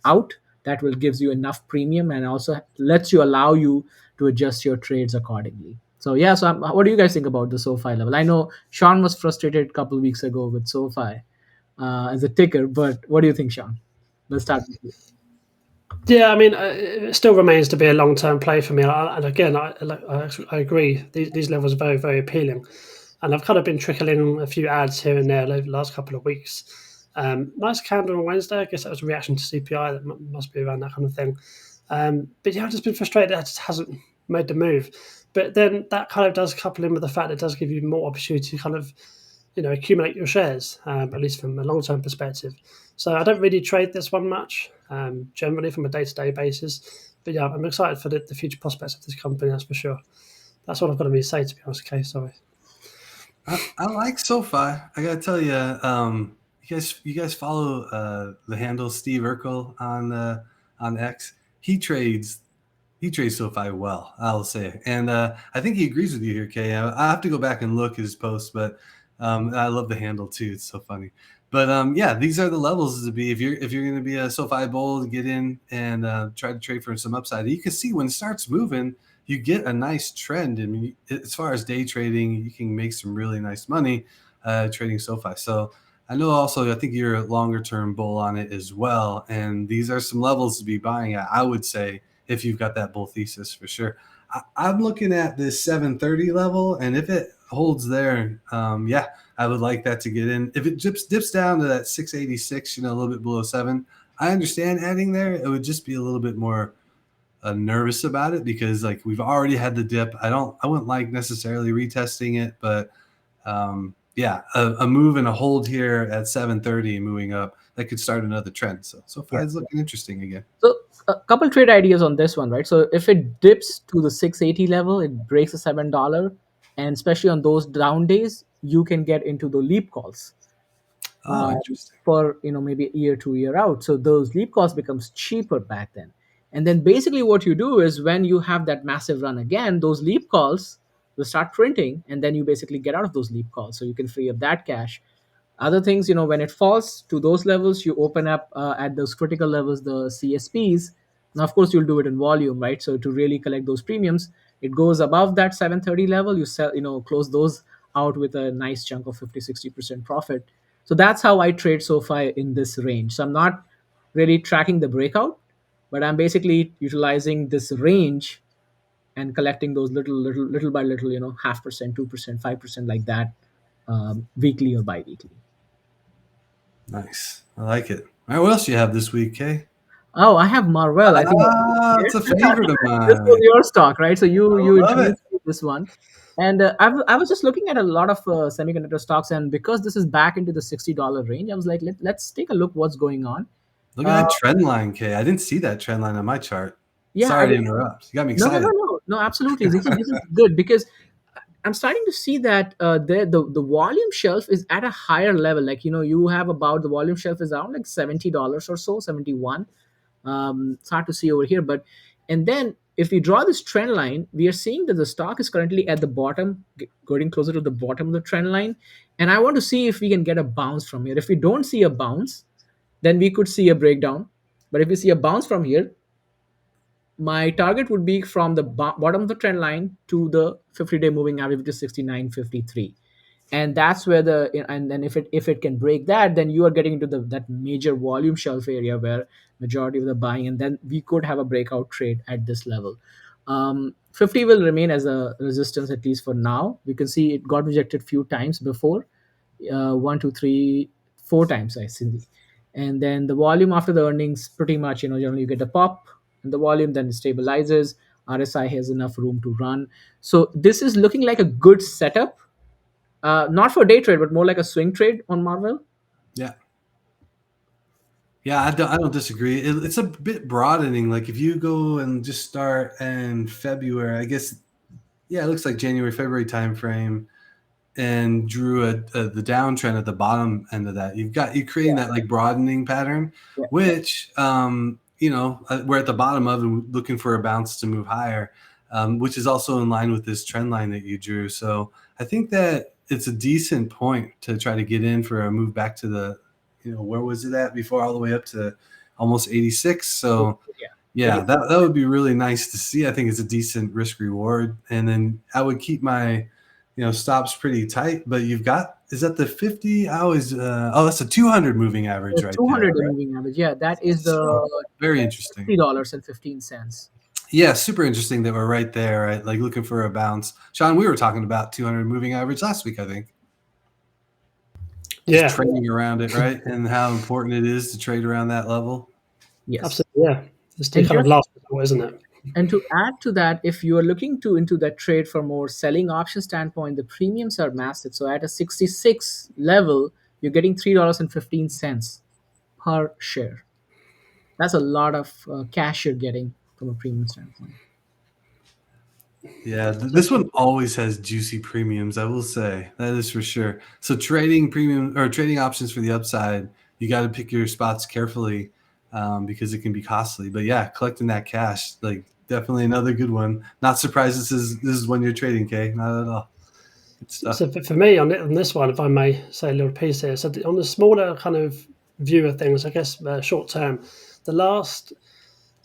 out. That will gives you enough premium and also lets you allow you to adjust your trades accordingly. So yeah, what do you guys think about the SOFi level? I know Sean was frustrated a couple of weeks ago with SOFi as a ticker, but what do you think, Sean? Let's start with you. Yeah, I mean, it still remains to be a long-term play for me. And again, I agree. These levels are very, very appealing. And I've kind of been trickling a few ads here and there over the last couple of weeks. Nice candle on Wednesday. I guess that was a reaction to CPI. That must be around that kind of thing. But yeah, I've just been frustrated that it just hasn't made the move. But then that kind of does couple in with the fact that it does give you more opportunity to kind of, accumulate your shares, at least from a long-term perspective. So I don't really trade this one much, generally from a day-to-day basis. But yeah, I'm excited for the future prospects of this company, that's for sure. That's all I've got to really say, to be honest, Kaye. Sorry. I like SOFi. I gotta tell you, you guys follow the handle Steve Urkel on X. He trades SOFi well, I'll say, and I think he agrees with you here, Kaye. I have to go back and look at his post, but I love the handle too. It's so funny. But yeah, these are the levels to be if you're going to be a SOFi bull to get in and try to trade for some upside. You can see when it starts moving, you get a nice trend. I mean, as far as day trading, you can make some really nice money trading SOFi. So I know also, I think you're a longer term bull on it as well. And these are some levels to be buying at, I would say, if you've got that bull thesis for sure. I'm looking at this 730 level, and if it holds there, yeah, I would like that to get in. If it dips down to that 686, a little bit below 7, I understand adding there. It would just be a little bit more nervous about it because like we've already had the dip. I wouldn't like necessarily retesting it, but yeah, a move and a hold here at 730 and moving up, that could start another trend. So far it's looking interesting again. So a couple trade ideas on this one, right? So if it dips to the 680 level, it breaks the $7, and especially on those down days, you can get into the leap calls. Interesting. For maybe a year, 2 year out. So those leap calls becomes cheaper back then. And then basically what you do is when you have that massive run again, those leap calls will start printing, and then you basically get out of those leap calls. So you can free up that cash. Other things, when it falls to those levels, you open up at those critical levels, the CSPs. Now, of course, you'll do it in volume, right? So to really collect those premiums, it goes above that 730 level. You sell, close those out with a nice chunk of 50-60% profit. So that's how I trade SOFi in this range. So I'm not really tracking the breakout, but I'm basically utilizing this range and collecting those little by little, 0.5%, 2%, 5% like that, weekly or bi-weekly. Nice. I like it. All right, what else do you have this week, Kaye? Oh, I have MRVL. I think it's a favorite of mine. This was your stock, right? So you introduced this one. And I was just looking at a lot of semiconductor stocks, and because this is back into the $60 range, I was like, let's take a look what's going on. Look at that trend line, Kaye. I didn't see that trend line on my chart. Yeah, Sorry to interrupt. You got me excited. No. No, absolutely. This is good because I'm starting to see that the volume shelf is at a higher level. Like, you have about the volume shelf is around like $70 or so, 71. It's hard to see over here, but and then if we draw this trend line, we are seeing that the stock is currently at the bottom, getting closer to the bottom of the trend line. And I want to see if we can get a bounce from here. If we don't see a bounce, then we could see a breakdown. But if we see a bounce from here, my target would be from the bottom of the trend line to the 50-day moving average, which is 69.53. And that's where and then if it can break that, then you are getting into that major volume shelf area where majority of the buying, and then we could have a breakout trade at this level. 50 will remain as a resistance, at least for now. We can see it got rejected few times before, one, two, three, four times I see. And then the volume after the earnings, pretty much, generally you get a pop and the volume then stabilizes. RSI has enough room to run. So this is looking like a good setup, not for day trade, but more like a swing trade on Marvel. Yeah. Yeah, I don't disagree. It's a bit broadening. Like if you go and just start in February, I guess, yeah, it looks like January, February timeframe, and drew the downtrend at the bottom end of that. You're creating that like broadening pattern, Yeah. which we're at the bottom of and looking for a bounce to move higher, which is also in line with this trend line that you drew. So I think that it's a decent point to try to get in for a move back to the, where was it at before, all the way up to almost 86. So yeah, that would be really nice to see. I think it's a decent risk reward. And then I would keep my, stops pretty tight, but is that the 50? I always, that's a 200 moving average right 200 there. moving average. Yeah, that is very interesting. $50.15. Yeah, super interesting that we're right there, right? Like looking for a bounce. Sean, we were talking about 200 moving average last week, I think. Just trading around it, right? And how important it is to trade around that level. Yes. Absolutely, yeah. It's the kind of last resort, isn't it? And to add to that, if you are looking into that trade for more selling option standpoint, the premiums are massive. So at a 66 level, you're getting $3.15 per share. That's a lot of cash you're getting from a premium standpoint. Yeah, this one always has juicy premiums, I will say. That is for sure. So trading premium or trading options for the upside, you got to pick your spots carefully because it can be costly. But yeah, collecting that cash, like definitely another good one. Not surprised this is when you're trading, Kaye. Not at all. Good stuff. So for me on this one, if I may say a little piece here, so on the smaller kind of view of things, I guess short term, the last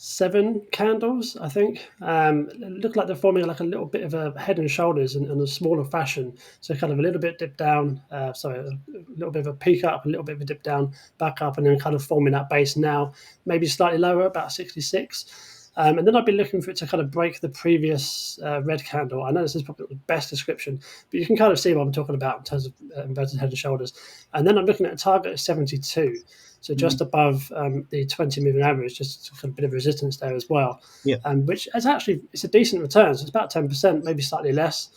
7 candles, I think, look like they're forming like a little bit of a head and shoulders in a smaller fashion. So kind of a little bit dip down, a little bit of a peak up, a little bit of a dip down, back up, and then kind of forming that base now, maybe slightly lower, about 66. And then I'd be looking for it to kind of break the previous red candle. I know this is probably not the best description, but you can kind of see what I'm talking about in terms of inverted head and shoulders. And then I'm looking at a target of 72. So just above the 20 moving average, just a bit of resistance there as well. Yeah. Which is actually, it's a decent return. So it's about 10%, maybe slightly less,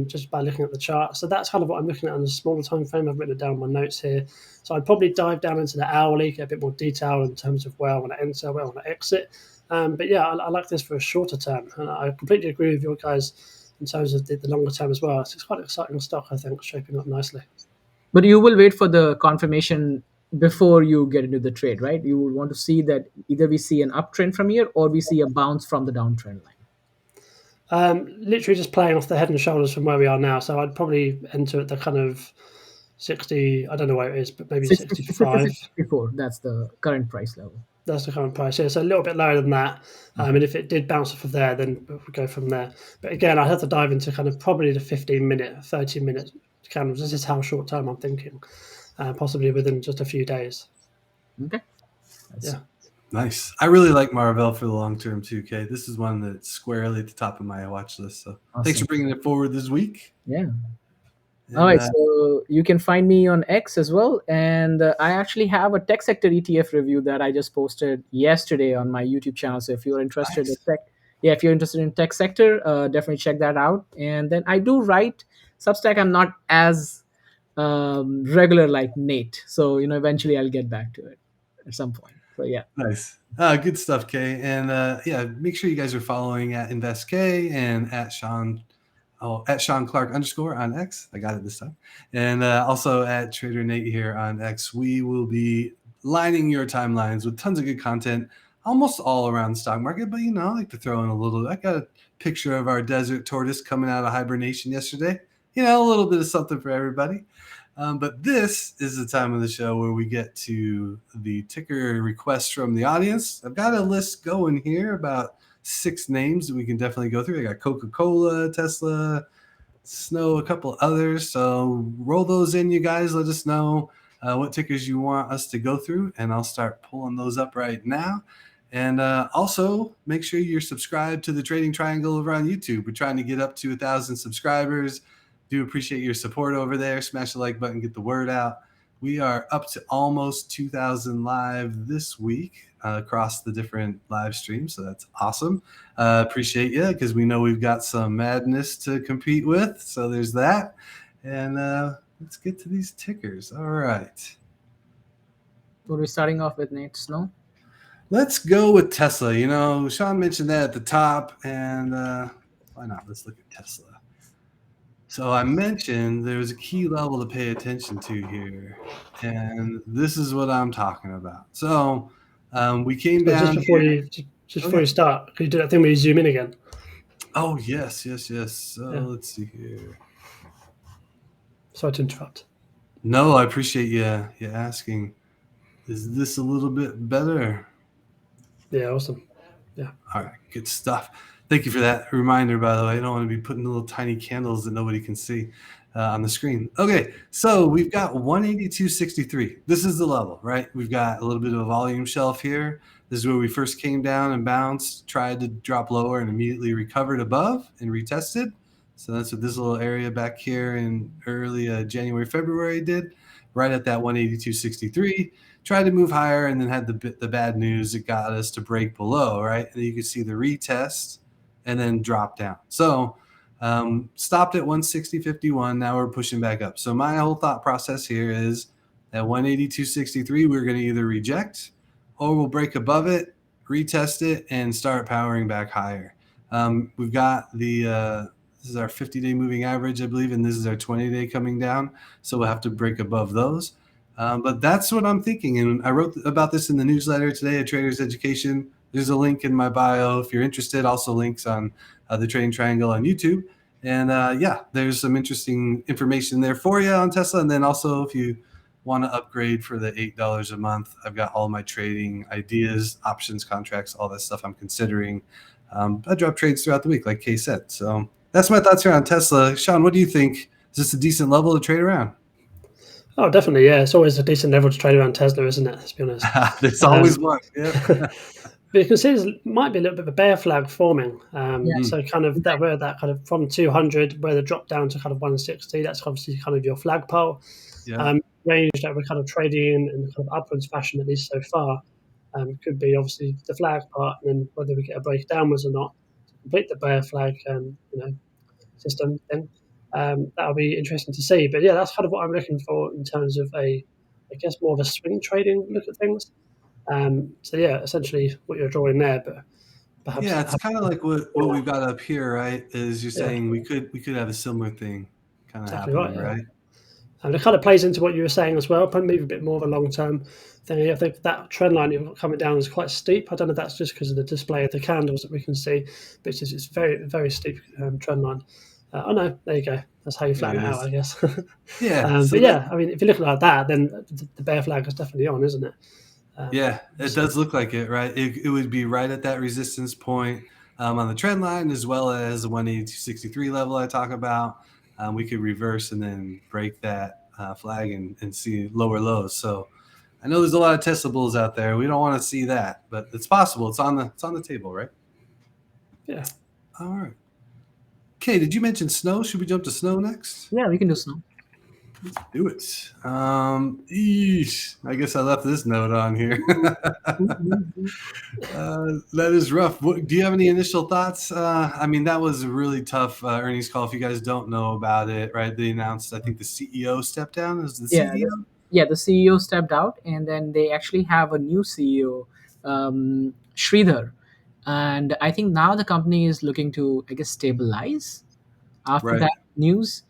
just by looking at the chart. So that's kind of what I'm looking at on the smaller time frame. I've written it down in my notes here. So I'd probably dive down into the hourly, get a bit more detail in terms of where I want to enter, where I want to exit. But yeah, I like this for a shorter term. And I completely agree with you guys in terms of the longer term as well. It's quite an exciting stock, I think, shaping up nicely. But you will wait for the confirmation before you get into the trade, right? You will want to see that either we see an uptrend from here or we see a bounce from the downtrend line. Literally just playing off the head and shoulders from where we are now. So I'd probably enter at the kind of 60, I don't know where it is, but maybe 65. 64, that's the current price level. That's the current price, yeah. So a little bit lower than that. And if it did bounce off of there, then we'll go from there. But again, I'd have to dive into kind of probably the 15-minute, 30-minute candles. This is how short term I'm thinking, possibly within just a few days. Okay. Yeah. Nice. I really like MRVL for the long term too, Kaye. This is one that's squarely at the top of my watch list. So Thanks for bringing it forward this week. Yeah. And, all right, so you can find me on X as well, and I actually have a tech sector ETF review that I just posted yesterday on my YouTube channel. So if you're interested in if you're interested in tech sector, definitely check that out. And then I do write Substack. I'm not as regular like Nate, so eventually I'll get back to it at some point. But yeah. Nice. Good stuff, Kaye. And yeah, make sure you guys are following at InvestK and at Sean Clark _ on X. I got it this time. And also at Trader Nate here on X. We will be lining your timelines with tons of good content, almost all around the stock market. But, you know, I like to throw in a little. I got a picture of our desert tortoise coming out of hibernation yesterday. You know, a little bit of something for everybody. But this is the time of the show where we get to the ticker requests from the audience. I've got a list going here, about 6 names that we can definitely go through. I got Coca-Cola, Tesla, Snow, a couple others. So roll those in, you guys. Let us know what tickers you want us to go through, and I'll start pulling those up right now. And also, make sure you're subscribed to the Trading Triangle over on YouTube. We're trying to get up to 1,000 subscribers. Do appreciate your support over there. Smash the like button, get the word out. We are up to almost 2,000 live this week across the different live streams, so that's awesome. Appreciate you, because we know we've got some madness to compete with, so there's that. And let's get to these tickers. All right. What are we starting off with, Nate? Snow? Let's go with Tesla. You know, Sean mentioned that at the top, and why not? Let's look at Tesla. So I mentioned there's a key level to pay attention to here, and this is what I'm talking about. So we came down just before you start, could you do that thing where you zoom in again? Oh, yes. So let's see here. Sorry to interrupt. No, I appreciate you asking. Is this a little bit better? Yeah, awesome. Yeah. All right, good stuff. Thank you for that reminder, by the way. I don't want to be putting little tiny candles that nobody can see on the screen. Okay, so we've got 182.63. This is the level, right? We've got a little bit of a volume shelf here. This is where we first came down and bounced, tried to drop lower, and immediately recovered above and retested. So that's what this little area back here in early January, February did, right at that 182.63. Tried to move higher and then had the bad news. It got us to break below, right? And you can see the retest and then drop down. So stopped at 160.51. Now we're pushing back up. So my whole thought process here is at 182.63, we're going to either reject or we'll break above it, retest it, and start powering back higher. We've got this is our 50-day moving average, I believe, and this is our 20-day coming down. So we'll have to break above those. But that's what I'm thinking. And I wrote about this in the newsletter today at Traders Education. There's a link in my bio if you're interested. Also links on the Trading Triangle on YouTube. And yeah, there's some interesting information there for you on Tesla. And then also if you want to upgrade for the $8 a month, I've got all my trading ideas, options, contracts, all that stuff I'm considering. I drop trades throughout the week, like Kaye said. So that's my thoughts here on Tesla. Sean, what do you think? Is this a decent level to trade around? Oh, definitely, yeah. It's always a decent level to trade around Tesla, isn't it? Let's be honest. There's always one. Yeah. But you can see there might be a little bit of a bear flag forming. So kind of that kind of from 200 where the drop down to kind of 160. That's obviously kind of your flagpole. Yeah. Range that we're kind of trading in kind of upwards fashion, at least so far. Could be obviously the flag part, and then whether we get a break downwards or not to complete the bear flag system thing. That'll be interesting to see. But yeah, that's kind of what I'm looking for in terms of I guess more of a swing trading look at things. So yeah, essentially what you're drawing there, but perhaps it's kind of like what we've got up here, right? Is you're saying we could have a similar thing kind of exactly happening, right? And it kind of plays into what you were saying as well, but maybe a bit more of a long-term thing. I think that trend line you've got coming down is quite steep. I don't know if that's just because of the display of the candles that we can see, but it's very, very steep trend line. Oh no, there you go. That's how you flatten it out, I guess. Yeah. But yeah, I mean, if you look like that, then the bear flag is definitely on, isn't it? Yeah, it does look like it, right? It would be right at that resistance point on the trend line, as well as the 182.63 level I talk about. We could reverse and then break that flag and see lower lows. So I know there's a lot of Tesla bulls out there. We don't want to see that, but it's possible. It's on the table, right? Yeah. All right. Okay, did you mention Snow? Should we jump to Snow next? Yeah, we can do Snow. Let's do it. I guess I left this note on here. That is rough. Do you have any initial thoughts? I mean, that was a really tough earnings call. If you guys don't know about it, right? They announced, I think the CEO stepped down as the CEO. yeah, the CEO stepped out, and then they actually have a new CEO, Sridhar, and I think now the company is looking to, I guess, stabilize after Right. that news.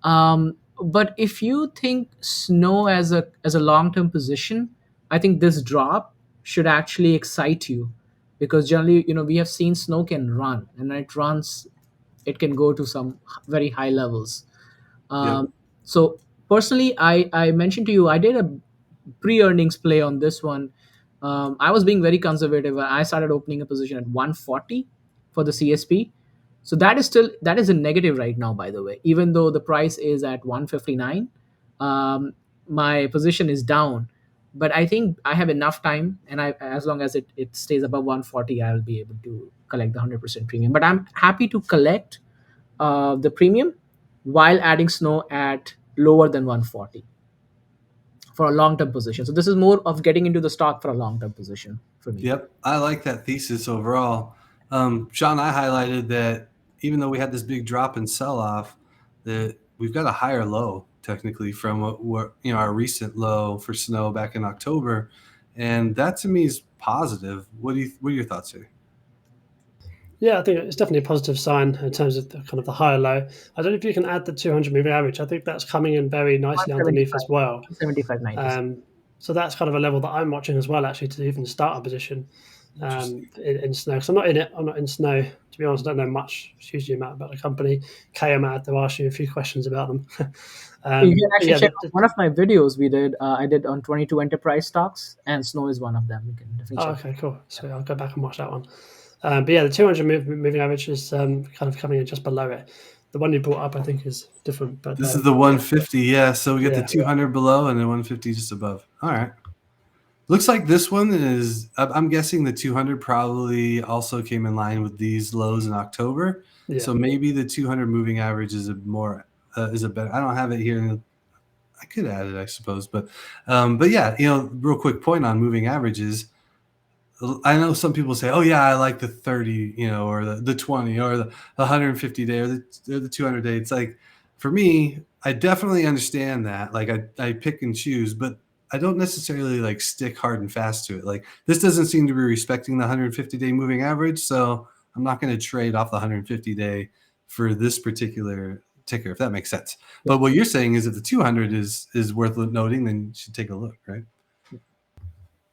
But if you think Snow as a long term position, I think this drop should actually excite you, because generally, we have seen Snow can run, and when it runs, it can go to some very high levels. Yep. So personally, I mentioned to you I did a pre-earnings play on this one. I was being very conservative. I started opening a position at 140 for the CSP. So that is a negative right now, by the way. Even though the price is at 159, my position is down. But I think I have enough time, and as long as it stays above 140, I will be able to collect the 100% premium. But I'm happy to collect the premium while adding Snow at lower than 140 for a long term position. So this is more of getting into the stock for a long term position for me. Yep. I like that thesis overall. Sean, I highlighted that even though we had this big drop in sell off, that we've got a higher low technically from what our recent low for Snow back in October, and that to me is positive. What are your thoughts here? Yeah, I think it's definitely a positive sign in terms of the kind of the higher low. I don't know if you can add the 200 moving average. I think that's coming in very nicely underneath 175, as well. 175.90. So that's kind of a level that I'm watching as well, actually, to even start a position Interesting. in Snow. Because I'm not in it. I'm not in Snow. To be honest, I don't know much, hugely amount about the company. Kaye, I might have to ask you a few questions about them. You can But actually yeah, check out one of my videos we did. I did on 22 enterprise stocks, and Snow is one of them. You can definitely oh, check. okay, cool. So I'll go back and watch that one. But yeah, the 200 moving average is kind of coming in just below it. The one you brought up, I think, is different. But This is the 150, yeah. So we get the yeah, 200 below and the 150 just above. All right. Looks like this one is. I'm guessing the 200 probably also came in line with these lows in October. yeah, So maybe the 200 moving average is a more is a better. I don't have it here. I could add it, I suppose, but yeah, real quick point on moving averages. I know some people say, "Oh yeah, I like the 30, or the 20, or the 150 day, or the 200 day." It's like, for me, I definitely understand that. Like I pick and choose, but I don't necessarily like stick hard and fast to it. Like this doesn't seem to be respecting the 150-day moving average, so I'm not going to trade off the 150-day for this particular ticker, if that makes sense. Yeah. But what you're saying is if the 200 is worth noting, then you should take a look, right?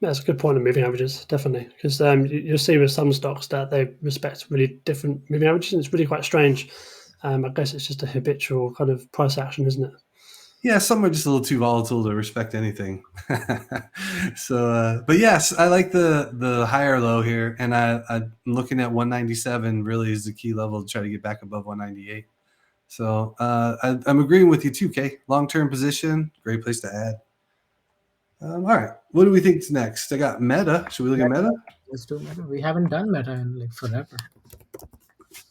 that's a good point on moving averages, definitely, because you'll see with some stocks that they respect really different moving averages, and it's really quite strange. I guess it's just a habitual kind of price action, isn't it? Yeah, some are just a little too volatile to respect anything. So, but yes, I like the higher low here, and I'm looking at 197 really is the key level to try to get back above 198. So I'm agreeing with you too, Kay. Long-term position, great place to add. All right, what do we think's next? I got Meta. Should we look at Meta? Let's do Meta. We haven't done Meta in like forever.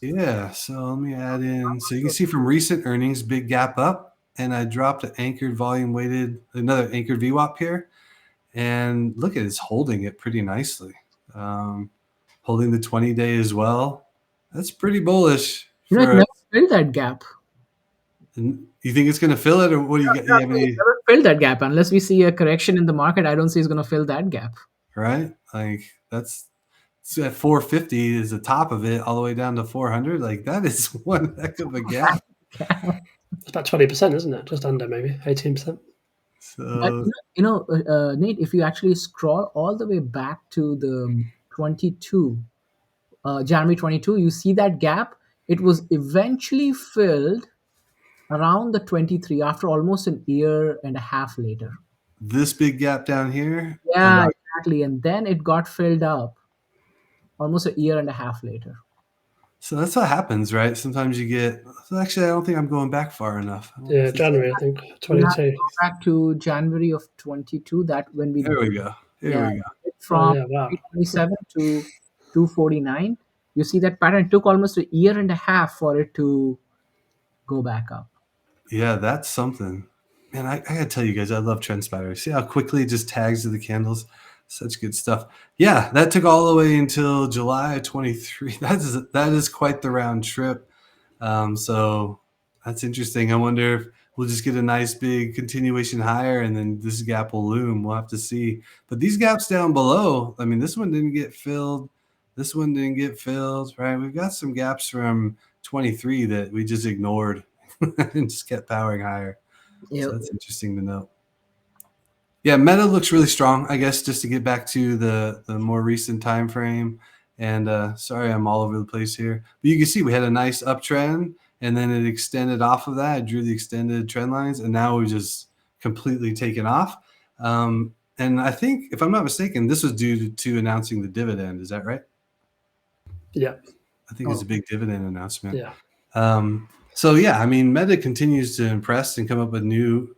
Yeah, so let me add in. So you can see from recent earnings, big gap up, and I dropped an anchored volume weighted, another anchored VWAP here. And look at it's holding it pretty nicely. Holding the 20-day as well. That's pretty bullish. It never filled that gap. You think it's going to fill it, or what do you get? It never filled that gap unless we see a correction in the market. I don't see it's going to fill that gap. Right? Like that's at 450 is the top of it, all the way down to 400. Like that is one heck of a gap. It's about 20%, isn't it? Just under, maybe 18%. So Nate, if you actually scroll all the way back to the 22, January 22, you see that gap. It was eventually filled around the 23 after almost an year and a half later. this big gap down here. Yeah, exactly. And then it got filled up almost a year and a half later. So that's what happens, right? Sometimes you get. So actually, I don't think I'm going back far enough. Yeah, January, I think, 22. Go back to January of 22. That when we There we go. Here we go. from wow. 327 to 249. You see that pattern. It took almost a year and a half for it to go back up. Yeah, that's something. Man, I gotta tell you guys, I love trend spiders. See how quickly it just tags to the candles? Such good stuff. Yeah, that took all the way until July 23. That is quite the round trip. So that's interesting. I wonder if we'll just get a nice big continuation higher, and then this gap will loom. We'll have to see. But these gaps down below, I mean, this one didn't get filled. This one didn't get filled, right? We've got some gaps from 23 that we just ignored and just kept powering higher. Yep. So that's interesting to note. Yeah, Meta looks really strong, I guess, just to get back to the more recent time frame. And sorry, I'm all over the place here. But you can see we had a nice uptrend, and then it extended off of that. It drew the extended trend lines, and now we're just completely taken off. And I think, if I'm not mistaken, this was due to announcing the dividend. Is that right? Yeah. I think it's a big dividend announcement. Yeah. So yeah, I mean, Meta continues to impress and come up with new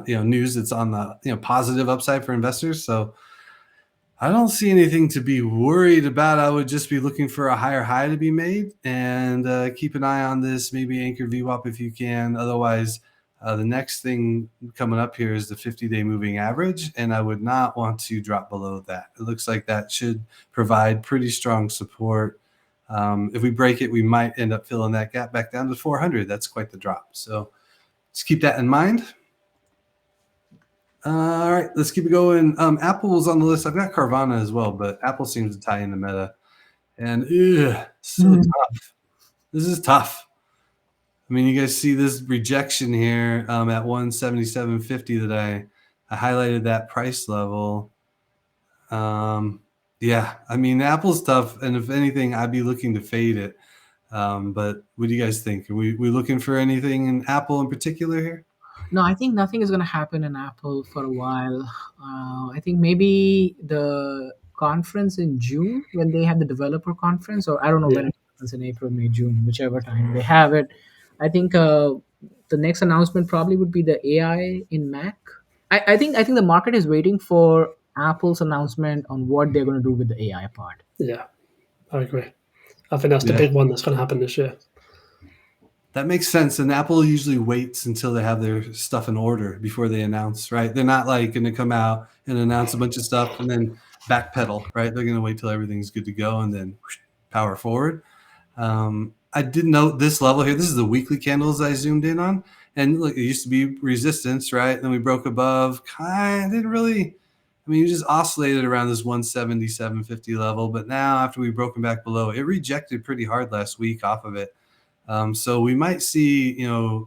news that's on the positive upside for investors. So I don't see anything to be worried about. I would just be looking for a higher high to be made, and keep an eye on this. Maybe anchor VWAP if you can. Otherwise, the next thing coming up here is the 50-day moving average, and I would not want to drop below that. It looks like that should provide pretty strong support. If we break it, we might end up filling that gap back down to 400. That's quite the drop. So just keep that in mind. All right, let's keep it going. Apple's on the list. I've got Carvana as well, but Apple seems to tie into Meta. And so tough. This is tough. I mean, you guys see this rejection here at 177.50 that I highlighted that price level. Yeah, I mean, Apple's tough, and if anything, I'd be looking to fade it. But what do you guys think? Are we looking for anything in Apple in particular here? No, I think nothing is going to happen in Apple for a while. I think maybe the conference in June, when they have the developer conference, or I don't know when it happens, in April, May, June, whichever time they have it. I think the next announcement probably would be the AI in Mac. I think the market is waiting for Apple's announcement on what they're going to do with the AI part. Yeah, I agree. I think that's the big one that's going to happen this year. That makes sense. And Apple usually waits until they have their stuff in order before they announce, right? They're not like going to come out and announce a bunch of stuff and then backpedal, right? They're going to wait till everything's good to go and then power forward. I did note this level here. This is the weekly candles I zoomed in on. And look, it used to be resistance, right? Then we broke above. Didn't really, I mean, you just oscillated around this 177.50 level. But now after we've broken back below, it rejected pretty hard last week off of it. So we might see,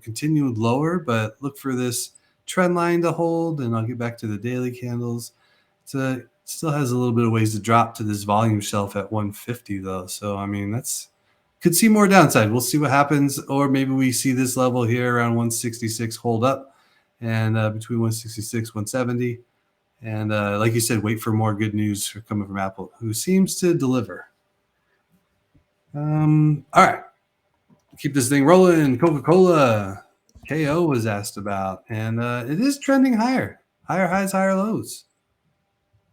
continued lower, but look for this trend line to hold, and I'll get back to the daily candles. It still has a little bit of ways to drop to this volume shelf at 150 though. So, I mean, could see more downside. We'll see what happens, or maybe we see this level here around 166 hold up, and between 166, 170. And like you said, wait for more good news coming from Apple, who seems to deliver. All right. Keep this thing rolling. Coca-Cola, KO was asked about, and it is trending higher highs, higher lows.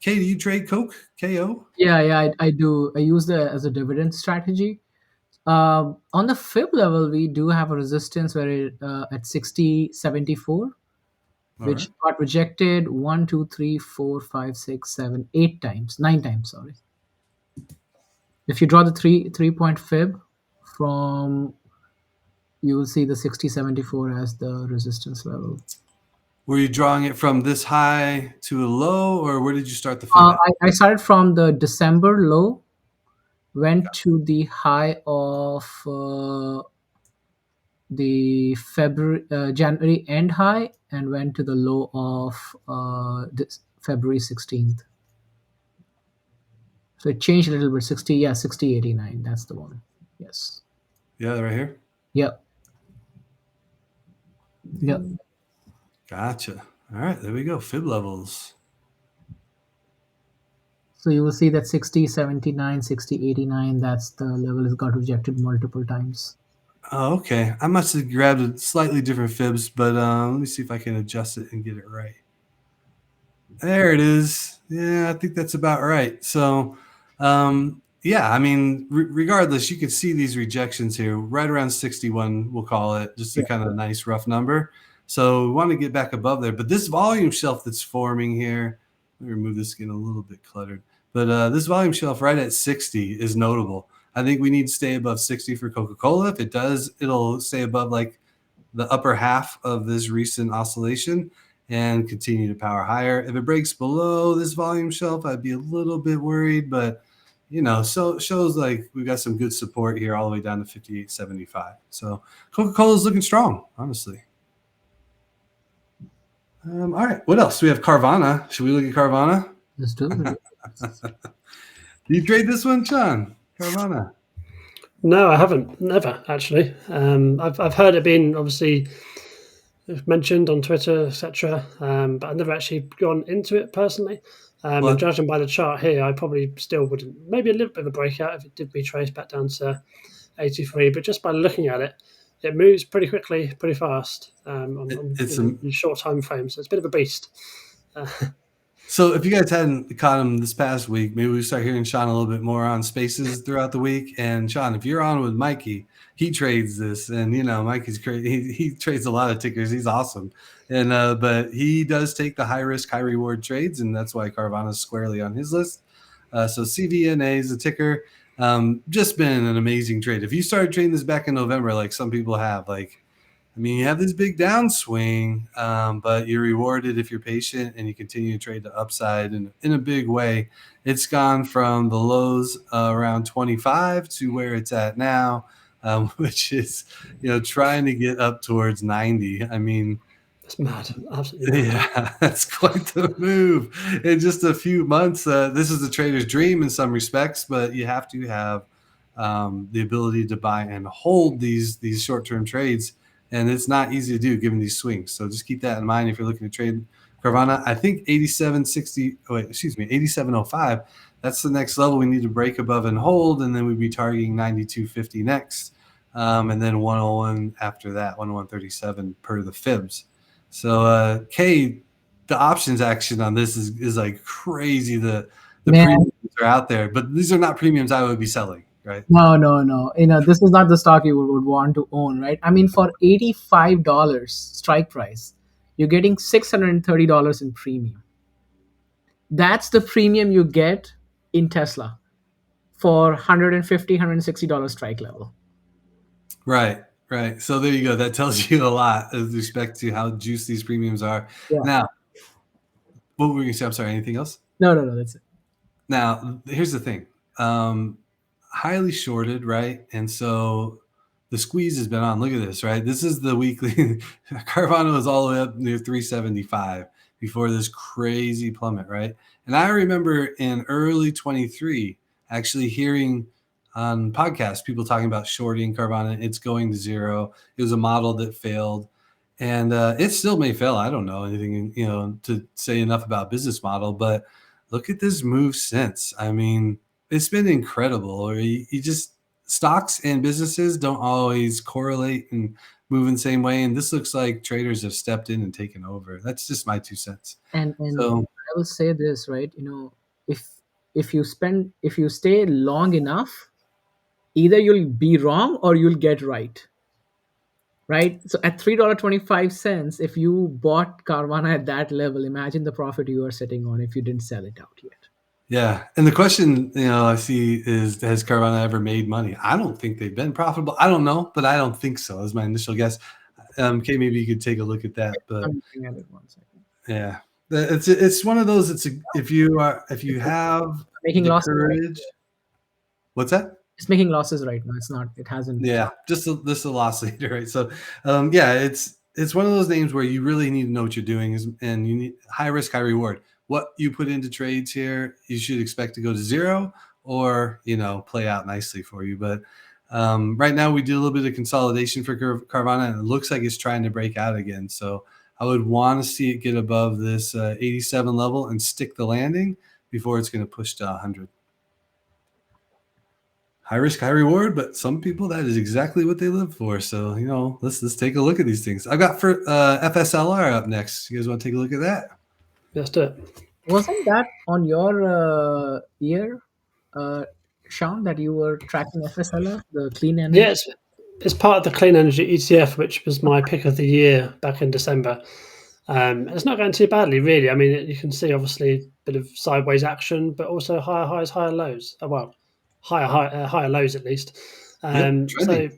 Kaye, do you trade Coke, KO? Yeah, I do. I use that as a dividend strategy. On the fib level, we do have a resistance where it at 60.74, which got rejected 1, 2, 3, 4, 5, 6, 7, 8 times, 9 times. Sorry. If you draw the 3-point fib from, you will see the 60.74 as the resistance level. Were you drawing it from this high to a low, or where did you start the fib at? I started from the December low, went to the high of the January end high, and went to the low of this February 16th. So it changed a little bit. 60.89. That's the one. Yes. Yeah, right here. Yep. Gotcha. All right, there we go. Fib levels. So you will see that 60.79, 60.89. That's the level that got rejected multiple times. Oh, okay. I must have grabbed a slightly different fibs, but let me see if I can adjust it and get it right. There it is. Yeah, I think that's about right. So, yeah, I mean, regardless, you can see these rejections here right around 61, we'll call it, just a kind of nice rough number. So we want to get back above there. But this volume shelf that's forming here, let me remove this, getting a little bit cluttered. But this volume shelf right at 60 is notable. I think we need to stay above 60 for Coca-Cola. If it does, it'll stay above like the upper half of this recent oscillation and continue to power higher. If it breaks below this volume shelf, I'd be a little bit worried, but so shows like we've got some good support here all the way down to 58.75. So Coca-Cola's looking strong, honestly. All right, what else? We have Carvana. Should we look at Carvana? Let's do it. Do you trade this one, Sean? Carvana? No, I haven't. Never, actually. I've heard it being obviously mentioned on Twitter, etc., but I've never actually gone into it personally. And judging by the chart here, I probably still wouldn't. Maybe a little bit of a breakout if it did retrace back down to 83, but just by looking at it, it moves pretty quickly, pretty fast in short time frames. So it's a bit of a beast. So if you guys hadn't caught him this past week, maybe we start hearing Sean a little bit more on spaces throughout the week. And Sean, if you're on with Mikey, he trades this, and Mikey's crazy. He trades a lot of tickers. He's awesome, and but he does take the high risk, high reward trades, and that's why Carvana's squarely on his list. So CVNA is a ticker. Just been an amazing trade. If you started trading this back in November, like some people have, you have this big downswing, but you're rewarded if you're patient and you continue to trade the upside in a big way. It's gone from the lows around 25 to where it's at now, which is, trying to get up towards 90. That's mad. Absolutely mad. Yeah, that's quite the move in just a few months. This is the trader's dream in some respects, but you have to have the ability to buy and hold these short-term trades. And it's not easy to do given these swings. So just keep that in mind if you're looking to trade Carvana. I think 87.05. That's the next level we need to break above and hold. And then we'd be targeting 92.50 next. And then 101 after that, 101.37 per the fibs. So Kaye, the options action on this is like crazy. The premiums are out there, but these are not premiums I would be selling. Right. No. This is not the stock you would want to own, right? For $85 strike price, you're getting $630 in premium. That's the premium you get in Tesla for $150, $160 strike level. Right. So there you go. That tells you a lot with respect to how juiced these premiums are. Yeah. Now, what were we going to say? I'm sorry. Anything else? No. That's it. Now, here's the thing. Highly shorted, right? And so the squeeze has been on. Look at this, right? This is the weekly. Carvana was all the way up near 375 before this crazy plummet, right? And I remember in early 23 actually hearing on podcasts people talking about shorting Carvana. It's going to zero. It was a model that failed, and it still may fail. I don't know anything, to say enough about business model, but look at this move since. It's been incredible. Or you just stocks and businesses don't always correlate and move in the same way. And this looks like traders have stepped in and taken over. That's just my 2 cents. And so, I will say this, right? If you stay long enough, either you'll be wrong or you'll get right. Right. So at $3.25, if you bought Carvana at that level, imagine the profit you are sitting on if you didn't sell it out yet. Yeah. And the question, I see is, has Carvana ever made money? I don't think they've been profitable. I don't know, but I don't think so, is my initial guess. Kaye, maybe you could take a look at that. But I'm looking at it 1 second. Yeah. It's one of those, if you have making losses, courage. Right? What's that? It's making losses right now. It's not, it hasn't. Yeah. Just a loss leader, right? So it's one of those names where you really need to know what you're doing and you need high risk, high reward. What you put into trades here, you should expect to go to zero or, play out nicely for you. But right now we did a little bit of consolidation for Carvana, and it looks like it's trying to break out again. So I would want to see it get above this 87 level and stick the landing before it's going to push to 100. High risk, high reward, but some people, that is exactly what they live for. So, let's take a look at these things. I've got for FSLR up next. You guys want to take a look at that? Let's do it. Wasn't that on your ear, Sean, that you were tracking FSLR, the clean energy? Yes, it's part of the clean energy ETF, which was my pick of the year back in December. It's not going too badly, really. You can see obviously a bit of sideways action, but also higher highs, higher lows. Higher lows at least. So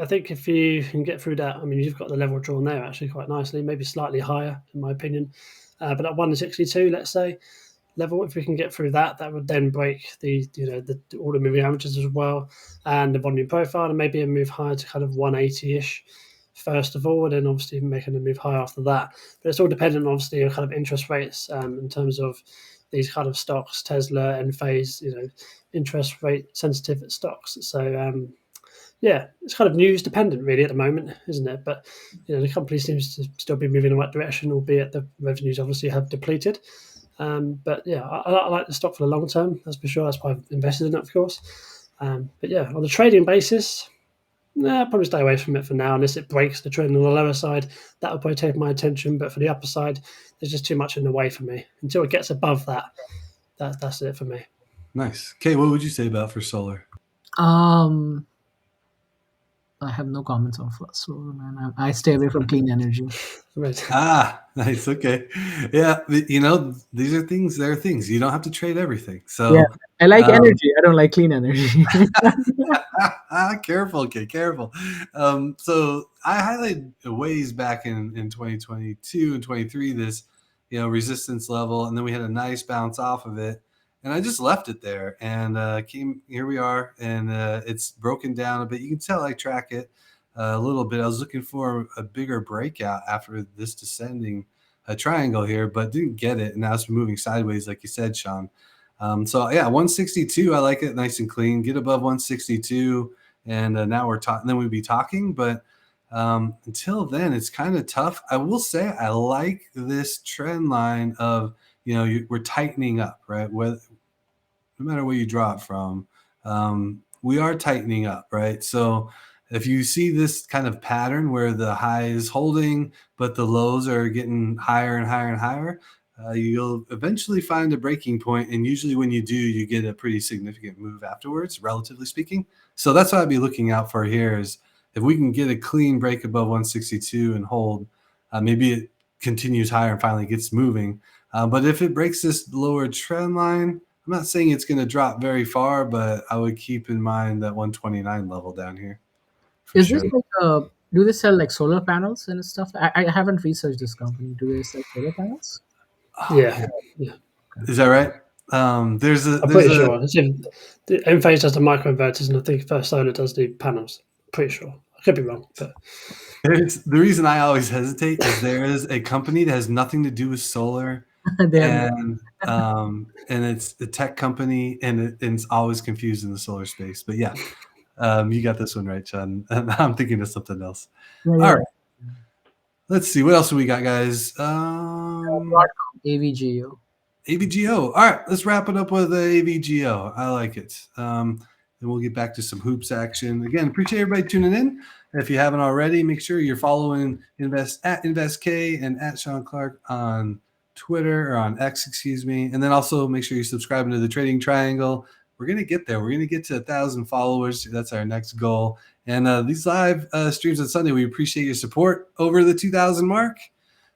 I think if you can get through that, I mean, you've got the level drawn there actually quite nicely, maybe slightly higher in my opinion. But at 162, let's say level, if we can get through that, that would then break the all the moving averages as well, and the volume profile, and maybe a move higher to kind of 180-ish first of all, and then obviously making a move higher after that. But it's all dependent, obviously, on kind of interest rates in terms of these kind of stocks, Tesla and Phase, interest rate sensitive stocks. So yeah, it's kind of news dependent really at the moment, isn't it? But the company seems to still be moving in the right direction, albeit the revenues obviously have depleted. But yeah, I like the stock for the long term, that's for sure. That's why I've invested in it, of course. But yeah, on the trading basis, I'll probably stay away from it for now, unless it breaks the trend on the lower side. That would probably take my attention. But for the upper side, there's just too much in the way for me. Until it gets above that, that's it for me. Nice. Kaye, what would you say about for solar? I have no comments on solar, man. I stay away from clean energy. Right. Nice. Okay. Yeah. These are things. There are things you don't have to trade everything. So Yeah, I like energy. I don't like clean energy. careful, kid, careful. So I highlighted ways back in 2022 and 23 this, resistance level, and then we had a nice bounce off of it, and I just left it there, and here we are, and it's broken down a bit. You can tell I track it a little bit. I was looking for a bigger breakout after this descending triangle here, but didn't get it, and now it's moving sideways, like you said, Sean. So yeah, 162, I like it, nice and clean. Get above 162, and now we're talking. Then we'd be talking, but until then, it's kind of tough. I will say I like this trend line of we're tightening up, right? No matter where you draw it from, we are tightening up, right? So if you see this kind of pattern where the high is holding, but the lows are getting higher and higher and higher, you'll eventually find a breaking point, and usually when you do, you get a pretty significant move afterwards, relatively speaking. So that's what I'd be looking out for here is if we can get a clean break above 162 and hold, maybe it continues higher and finally gets moving. But if it breaks this lower trend line, I'm not saying it's going to drop very far, but I would keep in mind that 129 level down here for Is this sure. like do they sell like solar panels and stuff? I haven't researched this company. Do they sell solar panels? Oh Yeah, man, yeah. is that right? There's I'm there's pretty a sure. The Enphase does the microinverters, and I think First Solar does the panels. Pretty sure. I could be wrong, but the reason I always hesitate is there is a company that has nothing to do with solar, They have no. and it's a tech company, and it's always confused in the solar space. But yeah, you got this one right, Sean. I'm thinking of something else. Yeah, All yeah. right, let's see what else do we got, guys. Broadcom, AVGO. AVGO. All right, let's wrap it up with AVGO. I like it. Then we'll get back to some hoops action. Again, appreciate everybody tuning in. If you haven't already, make sure you're following InvestK and at Sean Clark on Twitter or on X, excuse me. And then also make sure you're subscribing to the Trading Triangle. We're going to get there. We're going to get to 1,000 followers. That's our next goal. And these live streams on Sunday, we appreciate your support over the 2,000 mark.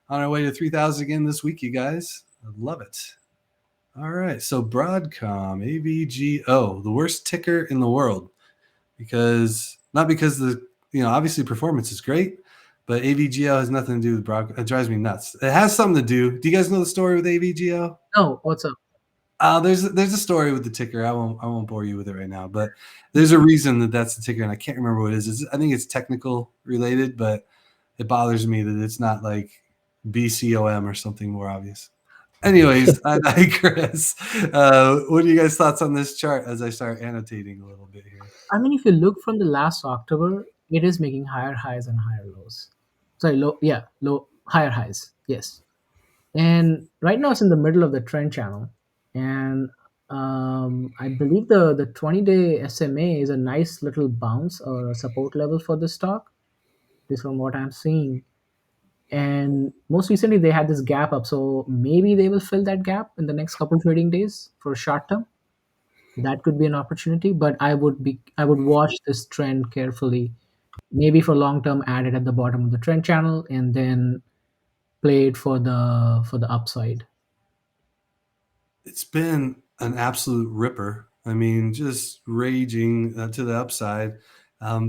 On our way to 3,000 again this week, you guys. I love it. All right. So Broadcom, AVGO, the worst ticker in the world, not because obviously performance is great, but AVGO has nothing to do with Broadcom. It drives me nuts. It has something to do. Do you guys know the story with AVGO? No, what's up? There's a story with the ticker. I won't bore you with it right now, but there's a reason that's the ticker, and I can't remember what it is. I think it's technical related, but it bothers me that it's not like BCOM or something more obvious. Anyways, I digress. What are you guys' thoughts on this chart as I start annotating a little bit here? I mean, if you look from the last October, it is making higher highs and higher lows. Sorry, higher highs. Yes. And right now it's in the middle of the trend channel. And I believe the 20-day SMA is a nice little bounce or a support level for the stock, at least from what I'm seeing. And most recently they had this gap up, so maybe they will fill that gap in the next couple trading days for short term. That could be an opportunity, but I would watch this trend carefully. Maybe for long term, add it at the bottom of the trend channel, and then play it for the upside. It's been an absolute ripper. I mean, just raging to the upside.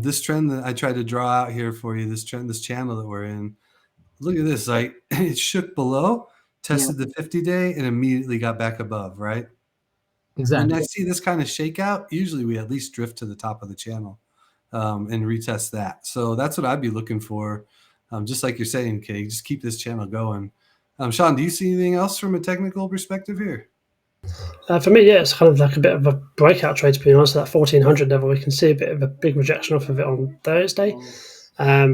This trend that I tried to draw out here for you, this channel that we're in, look at this. Like it shook below, tested the 50-day, and immediately got back above, right? When I Exactly. see this kind of shakeout, usually we at least drift to the top of the channel and retest that. So that's what I'd be looking for. Just like you're saying, Kaye, just keep this channel going. Sean, do you see anything else from a technical perspective here? For me, yeah, it's kind of like a bit of a breakout trade, to be honest. At that 1400 level, we can see a bit of a big rejection off of it on Thursday,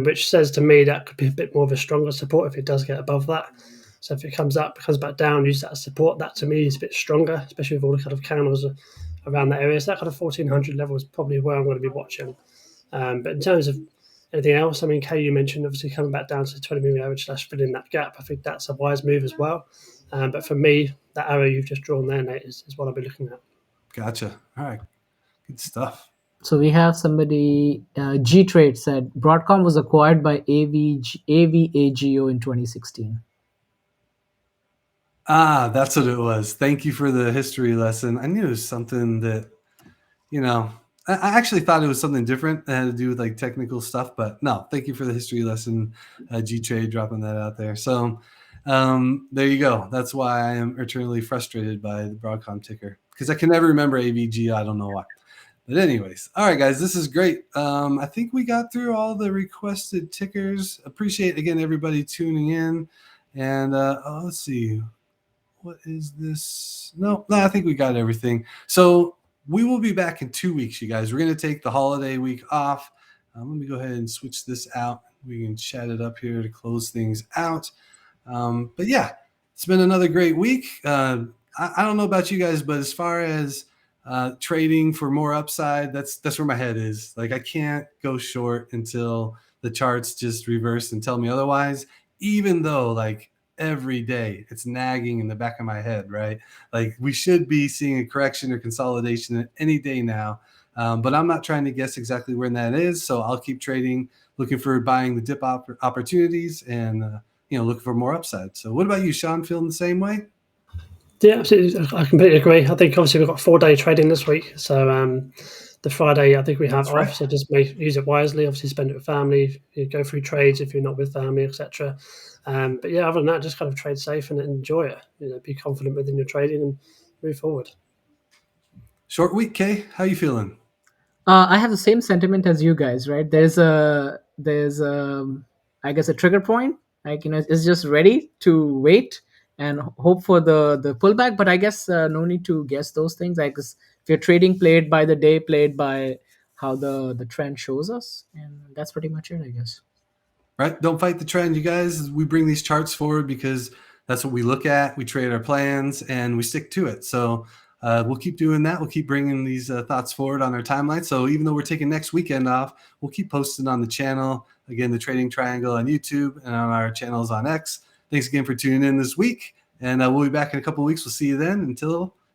which says to me that could be a bit more of a stronger support if it does get above that. So if it comes back down, use that as support. That to me is a bit stronger, especially with all the kind of candles around that area. So that kind of 1400 level is probably where I'm going to be watching. But in terms of anything else, I mean, Kaye, you mentioned obviously coming back down to the 20-moving average / filling that gap. I think that's a wise move as well. But for me, that arrow you've just drawn there, Nate, is what I'll be looking at. Gotcha. All right. Good stuff. So we have somebody, G Trade said, Broadcom was acquired by AVGO in 2016. That's what it was. Thank you for the history lesson. I knew it was something that, I actually thought it was something different that had to do with like technical stuff, but no, thank you for the history lesson, G-Trade, dropping that out there. So there you go. That's why I am eternally frustrated by the Broadcom ticker, because I can never remember AVG. I don't know why. But anyways, all right, guys, this is great. I think we got through all the requested tickers. Appreciate, again, everybody tuning in. And let's see. What is this? No, I think we got everything. So we will be back in 2 weeks, you guys. We're going to take the holiday week off. Let me go ahead and switch this out. We can chat it up here to close things out. But yeah, it's been another great week. I don't know about you guys, but as far as trading for more upside, that's where my head is. Like I can't go short until the charts just reverse and tell me otherwise, even though like every day it's nagging in the back of my head, right? Like we should be seeing a correction or consolidation any day now. But I'm not trying to guess exactly when that is. So I'll keep trading, looking for buying the dip opportunities and, looking for more upside. So what about you, Sean? Feeling the same way? Yeah, absolutely. I completely agree. I think obviously we've got 4-day trading this week. So the Friday, I think we have That's off. right. So just use it wisely. Obviously spend it with family, go through trades if you're not with family, etc. But yeah, other than that, just kind of trade safe and enjoy it. Be confident within your trading and move forward. Short week, Kaye. How you feeling? I have the same sentiment as you guys, right? There's I guess a trigger point. Like it's just ready to wait and hope for the pullback. But I guess no need to guess those things. I guess if you're trading, play it by the day, play it by how the trend shows us, and that's pretty much it, I guess. Right? Don't fight the trend, you guys. We bring these charts forward because that's what we look at. We trade our plans and we stick to it. So we'll keep doing that. We'll keep bringing these thoughts forward on our timeline. So even though we're taking next weekend off, we'll keep posting on the channel. Again, the Trading Triangle on YouTube and on our channels on X. Thanks again for tuning in this week. And we'll be back in a couple of weeks. We'll see you then.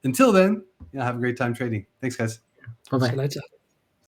Until then, have a great time trading. Thanks, guys. Bye-bye. See you later.